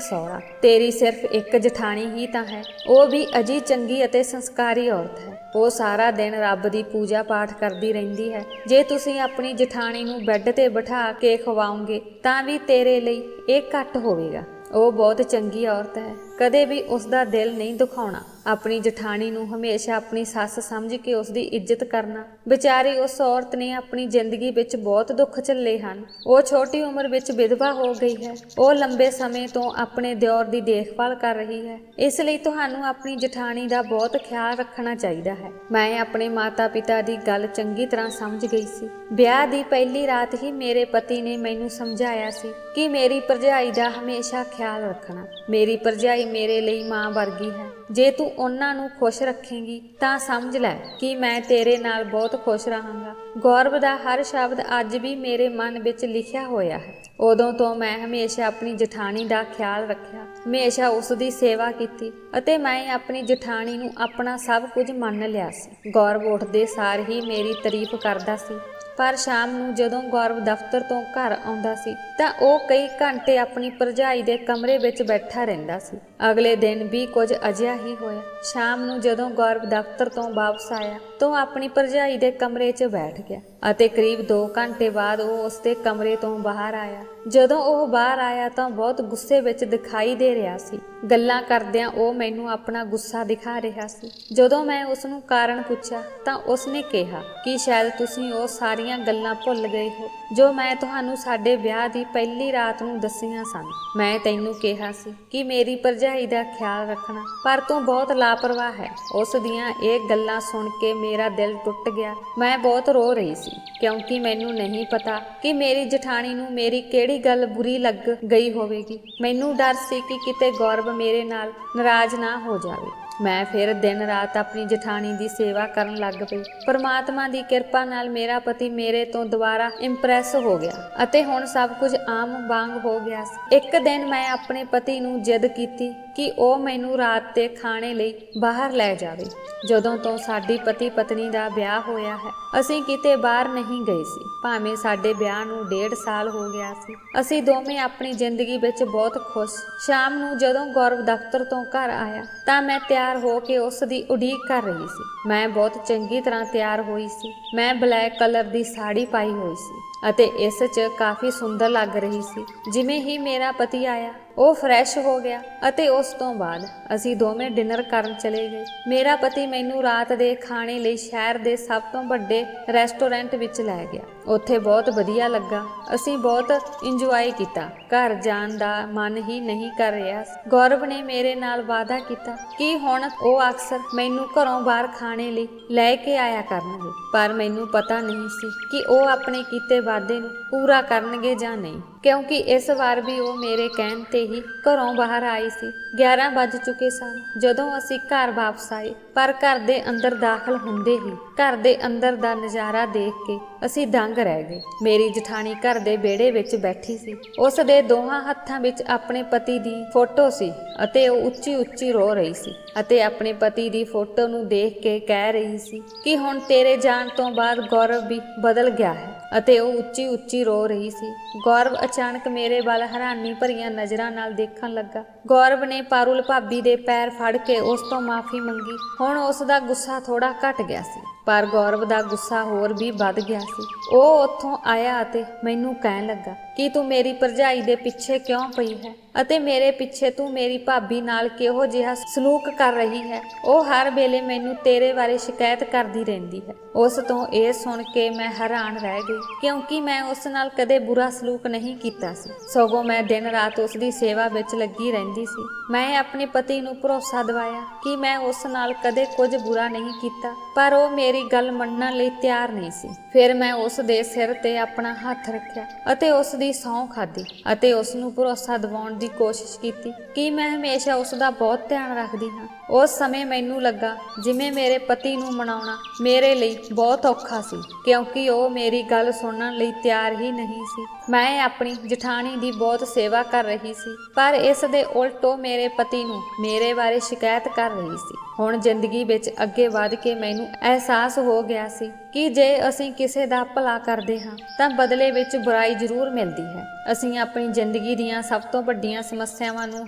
ਸਹੁਰਾ, ਤੇਰੀ ਸਿਰਫ ਇੱਕ ਜਠਾਣੀ ਹੀ ਤਾਂ ਹੈ। ਉਹ ਵੀ ਅਜੀ ਚੰਗੀ ਅਤੇ ਸੰਸਕਾਰੀ ਔਰਤ ਹੈ। ਉਹ ਸਾਰਾ ਦਿਨ ਰੱਬ ਦੀ ਪੂਜਾ ਪਾਠ ਕਰਦੀ ਰਹਿੰਦੀ ਹੈ। ਜੇ ਤੁਸੀਂ ਆਪਣੀ ਜਠਾਣੀ ਨੂੰ ਬੈੱਡ ਤੇ ਬਿਠਾ ਕੇ ਖਵਾਓਗੇ ਤਾਂ ਵੀ ਤੇਰੇ ਲਈ ਇਹ ਘੱਟ ਹੋਵੇਗਾ। ਉਹ ਬਹੁਤ ਚੰਗੀ ਔਰਤ ਹੈ, ਕਦੇ ਵੀ ਉਸ ਦਾ ਦਿਲ ਨਹੀਂ ਦੁਖਾਉਣਾ। ਆਪਣੀ ਜਠਾਣੀ ਨੂੰ ਹਮੇਸ਼ਾ ਆਪਣੀ ਸੱਸ ਸਮਝ ਕੇ ਉਸ ਦੀ ਇੱਜ਼ਤ ਕਰਨਾ। ਵਿਚਾਰੀ ਉਸ ਔਰਤ ਨੇ ਆਪਣੀ ਜ਼ਿੰਦਗੀ ਵਿੱਚ ਬਹੁਤ ਦੁੱਖ ਝੱਲੇ ਹਨ। ਉਹ ਛੋਟੀ ਉਮਰ ਵਿੱਚ ਵਿਧਵਾ ਹੋ ਗਈ ਹੈ। ਉਹ ਲੰਬੇ ਸਮੇਂ ਤੋਂ ਆਪਣੇ ਦਿਓਰ ਦੀ ਦੇਖਭਾਲ ਕਰ ਰਹੀ ਹੈ। ਇਸ ਲਈ ਤੁਹਾਨੂੰ ਆਪਣੀ ਜਠਾਣੀ ਦਾ ਬਹੁਤ ਖਿਆਲ ਰੱਖਣਾ ਚਾਹੀਦਾ ਹੈ। ਮੈਂ ਆਪਣੇ ਮਾਤਾ ਪਿਤਾ ਦੀ ਗੱਲ ਚੰਗੀ ਤਰ੍ਹਾਂ ਸਮਝ ਗਈ ਸੀ। ਵਿਆਹ ਦੀ ਪਹਿਲੀ ਰਾਤ ਹੀ ਮੇਰੇ ਪਤੀ ਨੇ ਮੈਨੂੰ ਸਮਝਾਇਆ ਸੀ ਕਿ ਮੇਰੀ ਭਰਜਾਈ ਦਾ ਹਮੇਸ਼ਾ ਖਿਆਲ ਰੱਖਣਾ। ਮੇਰੀ ਭਰਜਾਈ ਮੇਰੇ ਲਈ ਮਾਂ ਵਰਗੀ ਹੈ। ਜੇ ਤੂੰ ਉਹਨਾਂ ਨੂੰ ਖੁਸ਼ ਰੱਖੇਂਗੀ ਤਾਂ ਸਮਝ ਲੈ ਕਿ ਮੈਂ ਤੇਰੇ ਨਾਲ ਬਹੁਤ ਖੁਸ਼ ਰਹਾਂਗਾ। ਗੌਰਵ ਦਾ ਹਰ ਸ਼ਬਦ ਅੱਜ ਵੀ ਮੇਰੇ ਮਨ ਵਿੱਚ ਲਿਖਿਆ ਹੋਇਆ ਹੈ। ਉਦੋਂ ਤੋਂ ਮੈਂ ਹਮੇਸ਼ਾ ਆਪਣੀ ਜਠਾਣੀ ਦਾ ਖਿਆਲ ਰੱਖਿਆ, ਹਮੇਸ਼ਾ ਉਸ ਦੀ ਸੇਵਾ ਕੀਤੀ ਅਤੇ ਮੈਂ ਆਪਣੀ ਜਠਾਣੀ ਨੂੰ ਆਪਣਾ ਸਭ ਕੁਝ ਮੰਨ ਲਿਆ ਸੀ। ਗੌਰਵ ਉੱਠਦੇ ਸਾਰ ਹੀ ਮੇਰੀ ਤਾਰੀਫ ਕਰਦਾ ਸੀ, ਪਰ ਸ਼ਾਮ ਨੂੰ ਜਦੋਂ ਗੌਰਵ ਦਫ਼ਤਰ ਤੋਂ ਘਰ ਆਉਂਦਾ ਸੀ ਤਾਂ ਉਹ ਕਈ ਘੰਟੇ ਆਪਣੀ ਭਰਜਾਈ ਦੇ ਕਮਰੇ ਵਿੱਚ ਬੈਠਾ ਰਹਿੰਦਾ ਸੀ। ਅਗਲੇ ਦਿਨ ਵੀ ਕੁਝ ਅਜਿਹਾ ਹੀ ਹੋਇਆ। ਸ਼ਾਮ ਨੂੰ ਜਦੋਂ ਗੌਰਵ ਦਫ਼ਤਰ ਤੋਂ ਵਾਪਸ ਆਇਆ ਤਾਂ ਆਪਣੀ ਭਰਜਾਈ ਦੇ ਕਮਰੇ 'ਚ ਬੈਠ ਗਿਆ ਅਤੇ ਕਰੀਬ 2 ਘੰਟੇ ਬਾਅਦ ਉਹ ਉਸ ਦੇ ਕਮਰੇ ਤੋਂ ਬਾਹਰ ਆਇਆ। ਜਦੋਂ ਉਹ ਬਾਹਰ ਆਇਆ ਤਾਂ ਬਹੁਤ ਗੁੱਸੇ ਵਿੱਚ ਦਿਖਾਈ ਦੇ ਰਿਹਾ ਸੀ। ਗੱਲਾਂ ਕਰਦਿਆਂ ਉਹ ਮੈਨੂੰ ਆਪਣਾ ਗੁੱਸਾ ਦਿਖਾ ਰਿਹਾ ਸੀ। ਜਦੋਂ ਮੈਂ ਉਸ ਨੂੰ ਕਾਰਨ ਪੁੱਛਿਆ ਤਾਂ ਉਸ ਨੇ ਕਿਹਾ ਕਿ ਸ਼ਾਇਦ ਤੁਸੀਂ ਉਹ ਸਾਰੀਆਂ ਗੱਲਾਂ ਭੁੱਲ ਗਏ ਹੋ ਜੋ ਮੈਂ ਤੁਹਾਨੂੰ ਸਾਡੇ ਵਿਆਹ ਦੀ ਪਹਿਲੀ ਰਾਤ ਨੂੰ ਦੱਸੀਆਂ ਸਨ। ਮੈਂ ਤੈਨੂੰ ਕਿਹਾ ਸੀ ਕਿ ਮੇਰੀ ਭਰਜਾਈ ਦਾ ਖਿਆਲ ਰੱਖਣਾ, ਪਰ ਤੂੰ ਬਹੁਤ ਲਾਪਰਵਾਹ ਹੈ। ਉਸ ਦੀਆਂ ਇਹ ਗੱਲਾਂ ਸੁਣ ਕੇ ਮੇਰਾ ਦਿਲ ਟੁੱਟ ਗਿਆ। ਮੈਂ ਬਹੁਤ ਰੋ ਰਹੀ ਸੀ ਕਿਉਂਕਿ ਮੈਨੂੰ ਨਹੀਂ ਪਤਾ ਕਿ ਮੇਰੀ ਜਠਾਣੀ ਨੂੰ ਮੇਰੀ ਕਿਹੜੀ ਗੱਲ ਬੁਰੀ ਲੱਗ ਗਈ ਹੋਵੇਗੀ। ਮੈਨੂੰ ਡਰ ਸੀ ਕਿ ਕਿਤੇ ਗੌਰਵ ਮੇਰੇ ਨਾਲ ਨਾਰਾਜ਼ ਨਾ ਹੋ ਜਾਵੇ। ਮੈਂ ਫਿਰ ਦਿਨ ਰਾਤ ਆਪਣੀ ਜਠਾਣੀ ਦੀ ਸੇਵਾ ਕਰਨ ਲੱਗ ਪਈ। ਪਰਮਾਤਮਾ ਦੀ ਕਿਰਪਾ ਨਾਲ ਮੇਰਾ ਪਤੀ ਮੇਰੇ ਤੋਂ ਦੁਬਾਰਾ ਇੰਪ੍ਰੈਸ ਹੋ ਗਿਆ ਅਤੇ ਹੁਣ ਸਭ ਕੁਝ ਆਮ ਵਾਂਗ ਹੋ ਗਿਆ ਸੀ। ਇੱਕ ਦਿਨ ਮੈਂ ਆਪਣੇ ਪਤੀ ਨੂੰ ਜਿੱਦ ਕੀਤੀ ਕਿ ਉਹ ਮੈਨੂੰ ਰਾਤ ਦੇ ਖਾਣੇ ਲਈ ਬਾਹਰ ਲੈ ਜਾਵੇ। ਜਦੋਂ ਤੋਂ ਸਾਡੀ ਪਤੀ ਪਤਨੀ ਦਾ ਵਿਆਹ ਹੋਇਆ ਹੈ ਅਸੀਂ ਕਿਤੇ ਬਾਹਰ ਨਹੀਂ ਗਏ ਸੀ, ਭਾਵੇਂ ਸਾਡੇ ਵਿਆਹ ਨੂੰ 1.5 ਸਾਲ ਹੋ ਗਿਆ ਸੀ। ਅਸੀਂ ਦੋਵੇਂ ਆਪਣੀ ਜ਼ਿੰਦਗੀ ਵਿੱਚ ਬਹੁਤ ਖੁਸ਼। ਸ਼ਾਮ ਨੂੰ ਜਦੋਂ ਗੌਰਵ ਦਫ਼ਤਰ ਤੋਂ ਘਰ ਆਇਆ ਤਾਂ ਮੈਂ ਤਿਆਰ ਹੋ ਕੇ ਉਸ ਦੀ ਉਡੀਕ ਕਰ ਰਹੀ ਸੀ। ਮੈਂ ਬਹੁਤ ਚੰਗੀ ਤਰ੍ਹਾਂ ਤਿਆਰ ਹੋਈ ਸੀ। ਮੈਂ ਬਲੈਕ ਕਲਰ ਦੀ ਸਾੜੀ ਪਾਈ ਹੋਈ ਸੀ ਅਤੇ ਇਸ 'ਚ ਕਾਫੀ ਸੁੰਦਰ ਲੱਗ ਰਹੀ ਸੀ। ਜਿਵੇਂ ਹੀ ਮੇਰਾ ਪਤੀ ਆਇਆ ਉਹ ਫਰੈਸ਼ ਹੋ ਗਿਆ ਅਤੇ ਉਸ ਤੋਂ ਬਾਅਦ ਅਸੀਂ ਦੋਵੇਂ ਡਿਨਰ ਕਰਨ ਚਲੇ ਗਏ। ਮੇਰਾ ਪਤੀ ਮੈਨੂੰ ਰਾਤ ਦੇ ਖਾਣੇ ਲਈ ਸ਼ਹਿਰ ਦੇ ਸਭ ਤੋਂ ਵੱਡੇ ਰੈਸਟੋਰੈਂਟ ਵਿੱਚ ਲੈ ਗਿਆ। ਉੱਥੇ ਬਹੁਤ ਵਧੀਆ ਲੱਗਾ। ਅਸੀਂ ਬਹੁਤ ਇੰਜੋਏ ਕੀਤਾ। ਘਰ ਜਾਣ ਦਾ ਮਨ ਹੀ ਨਹੀਂ ਕਰ ਰਿਹਾ। ਗੌਰਵ ਨੇ ਮੇਰੇ ਨਾਲ ਵਾਅਦਾ ਕੀਤਾ ਕਿ ਹੁਣ ਉਹ ਅਕਸਰ ਮੈਨੂੰ ਘਰੋਂ ਬਾਹਰ ਖਾਣੇ ਲਈ ਲੈ ਕੇ ਆਇਆ ਕਰਨਗੇ, ਪਰ ਮੈਨੂੰ ਪਤਾ ਨਹੀਂ ਸੀ ਕਿ ਉਹ ਆਪਣੇ ਕੀਤੇ ਵਾਅਦੇ ਨੂੰ ਪੂਰਾ ਕਰਨਗੇ ਜਾਂ ਨਹੀਂ, ਕਿਉਂਕਿ ਇਸ ਵਾਰ ਵੀ ਉਹ ਮੇਰੇ ਕਹਿਣ ਤੇ ਹੀ ਘਰੋਂ ਬਾਹਰ ਆਈ ਸੀ। 11 ਵੱਜ ਚੁੱਕੇ ਸਨ ਜਦੋਂ ਅਸੀਂ ਘਰ ਵਾਪਸ ਆਏ, ਪਰ ਘਰ ਦੇ ਅੰਦਰ ਦਾਖਲ ਹੁੰਦੇ ਹੀ ਘਰ ਦੇ ਅੰਦਰ ਦਾ ਨਜ਼ਾਰਾ ਦੇਖ ਕੇ ਅਸੀਂ ਦੰਗ ਰਹਿ ਗਏ। ਮੇਰੀ ਜਠਾਣੀ ਘਰ ਦੇ ਵਿਹੜੇ ਵਿੱਚ ਬੈਠੀ ਸੀ। ਉਸ ਦੇ ਦੋਹਾਂ ਹੱਥਾਂ ਵਿੱਚ ਆਪਣੇ ਪਤੀ ਦੀ ਫੋਟੋ ਸੀ ਅਤੇ ਉਹ ਉੱਚੀ ਉੱਚੀ ਰੋ ਰਹੀ ਸੀ ਅਤੇ ਆਪਣੇ ਪਤੀ ਦੀ ਫੋਟੋ ਨੂੰ ਦੇਖ ਕੇ ਕਹਿ ਰਹੀ ਸੀ ਕਿ ਹੁਣ ਤੇਰੇ ਜਾਣ ਤੋਂ ਬਾਅਦ ਗੌਰਵ ਵੀ ਬਦਲ ਗਿਆ ਹੈ ਅਤੇ ਉਹ ਉੱਚੀ ਉੱਚੀ ਰੋ ਰਹੀ ਸੀ। ਗੌਰਵ ਅਚਾਨਕ ਮੇਰੇ ਵੱਲ ਹੈਰਾਨੀ ਭਰੀਆਂ ਨਜ਼ਰਾਂ ਨਾਲ ਦੇਖਣ ਲੱਗਾ। ਗੌਰਵ ਨੇ ਪਾਰੁਲ ਭਾਬੀ ਦੇ ਪੈਰ ਫੜ ਕੇ ਉਸ ਤੋਂ ਮਾਫੀ ਮੰਗੀ। ਹੁਣ ਉਸ ਦਾ ਗੁੱਸਾ ਥੋੜਾ ਘਟ ਗਿਆ ਸੀ, ਪਰ ਗੌਰਵ ਦਾ ਗੁੱਸਾ ਹੋਰ ਵੀ ਵੱਧ ਗਿਆ ਸੀ। ਉਹ ਉੱਥੋਂ ਆਇਆ ਅਤੇ ਮੈਨੂੰ ਕਹਿਣ ਲੱਗਾ ਕਿ ਤੂੰ ਮੇਰੀ ਭਰਜਾਈ ਦੇ ਪਿੱਛੇ ਕਿਉਂ ਪਈ ਹੈ ਅਤੇ ਮੇਰੇ ਪਿੱਛੇ ਤੂੰ ਮੇਰੀ ਭਾਬੀ ਨਾਲ ਕਿਹੋ ਜਿਹਾ ਸਲੂਕ ਕਰ ਰਹੀ ਹੈ। ਉਹ ਹਰ ਵੇਲੇ ਮੈਨੂੰ ਤੇਰੇ ਬਾਰੇ ਸ਼ਿਕਾਇਤ ਕਰਦੀ ਰਹਿੰਦੀ ਹੈ। ਉਸ ਤੋਂ ਇਹ ਸੁਣ ਕੇ ਮੈਂ ਹੈਰਾਨ ਰਹਿ ਗਈ ਕਿਉਂਕਿ ਮੈਂ ਉਸ ਨਾਲ ਕਦੇ ਬੁਰਾ ਸਲੂਕ ਨਹੀਂ ਕੀਤਾ ਸੀ, ਸਗੋਂ ਮੈਂ ਦਿਨ ਰਾਤ ਉਸ ਦੀ ਸੇਵਾ ਵਿੱਚ ਲੱਗੀ ਰਹਿੰਦੀ ਸੀ। ਮੈਂ ਆਪਣੇ ਪਤੀ ਨੂੰ ਭਰੋਸਾ ਦਿਵਾਇਆ ਕਿ ਮੈਂ ਉਸ ਨਾਲ ਕਦੇ ਕੁਝ ਬੁਰਾ ਨਹੀਂ ਕੀਤਾ, ਪਰ ਉਹ ਮੇਰੀ ਮੇਰੀ ਗੱਲ ਮੰਨਣ ਲਈ ਤਿਆਰ ਨਹੀਂ ਸੀ। ਫਿਰ ਮੈਂ ਉਸ ਦੇ ਸਿਰ ਤੇ ਆਪਣਾ ਹੱਥ ਰੱਖਿਆ ਅਤੇ ਉਸ ਦੀ ਸਹੁੰ ਖਾਧੀ ਅਤੇ ਉਸ ਨੂੰ ਭਰੋਸਾ ਦਿਵਾਉਣ ਦੀ ਕੋਸ਼ਿਸ਼ ਕੀਤੀ ਕਿ ਮੈਂ ਹਮੇਸ਼ਾ ਉਸ ਦਾ ਬਹੁਤ ਧਿਆਨ ਰੱਖਦੀ ਹਾਂ। ਉਸ ਸਮੇਂ ਮੈਨੂੰ ਲੱਗਾ ਜਿਵੇਂ ਮੇਰੇ ਪਤੀ ਨੂੰ ਮਨਾਉਣਾ ਮੇਰੇ ਲਈ ਬਹੁਤ ਔਖਾ ਸੀ, ਕਿਉਂਕਿ ਉਹ ਮੇਰੀ ਗੱਲ ਸੁਣਨ ਲਈ ਤਿਆਰ ਹੀ ਨਹੀਂ ਸੀ। ਮੈਂ ਆਪਣੀ ਜਠਾਣੀ ਦੀ ਬਹੁਤ ਸੇਵਾ ਕਰ ਰਹੀ ਸੀ, ਪਰ ਇਸ ਦੇ ਉਲਟ ਉਹ ਮੇਰੇ ਪਤੀ ਨੂੰ ਮੇਰੇ ਬਾਰੇ ਸ਼ਿਕਾਇਤ ਕਰ ਰਹੀ ਸੀ। ਹੁਣ ਜ਼ਿੰਦਗੀ ਵਿੱਚ ਅੱਗੇ ਵਧ ਕੇ ਮੈਨੂੰ ਅਹਿਸਾਸ ਹੋ ਗਿਆ ਸੀ ਕਿ ਜੇ ਅਸੀਂ ਕਿਸੇ ਦਾ ਭਲਾ ਕਰਦੇ ਹਾਂ ਤਾਂ ਬਦਲੇ ਵਿੱਚ ਬੁਰਾਈ ਜ਼ਰੂਰ ਮਿਲਦੀ ਹੈ। ਅਸੀਂ ਆਪਣੀ ਜ਼ਿੰਦਗੀ ਦੀਆਂ ਸਭ ਤੋਂ ਵੱਡੀਆਂ ਸਮੱਸਿਆਵਾਂ ਨੂੰ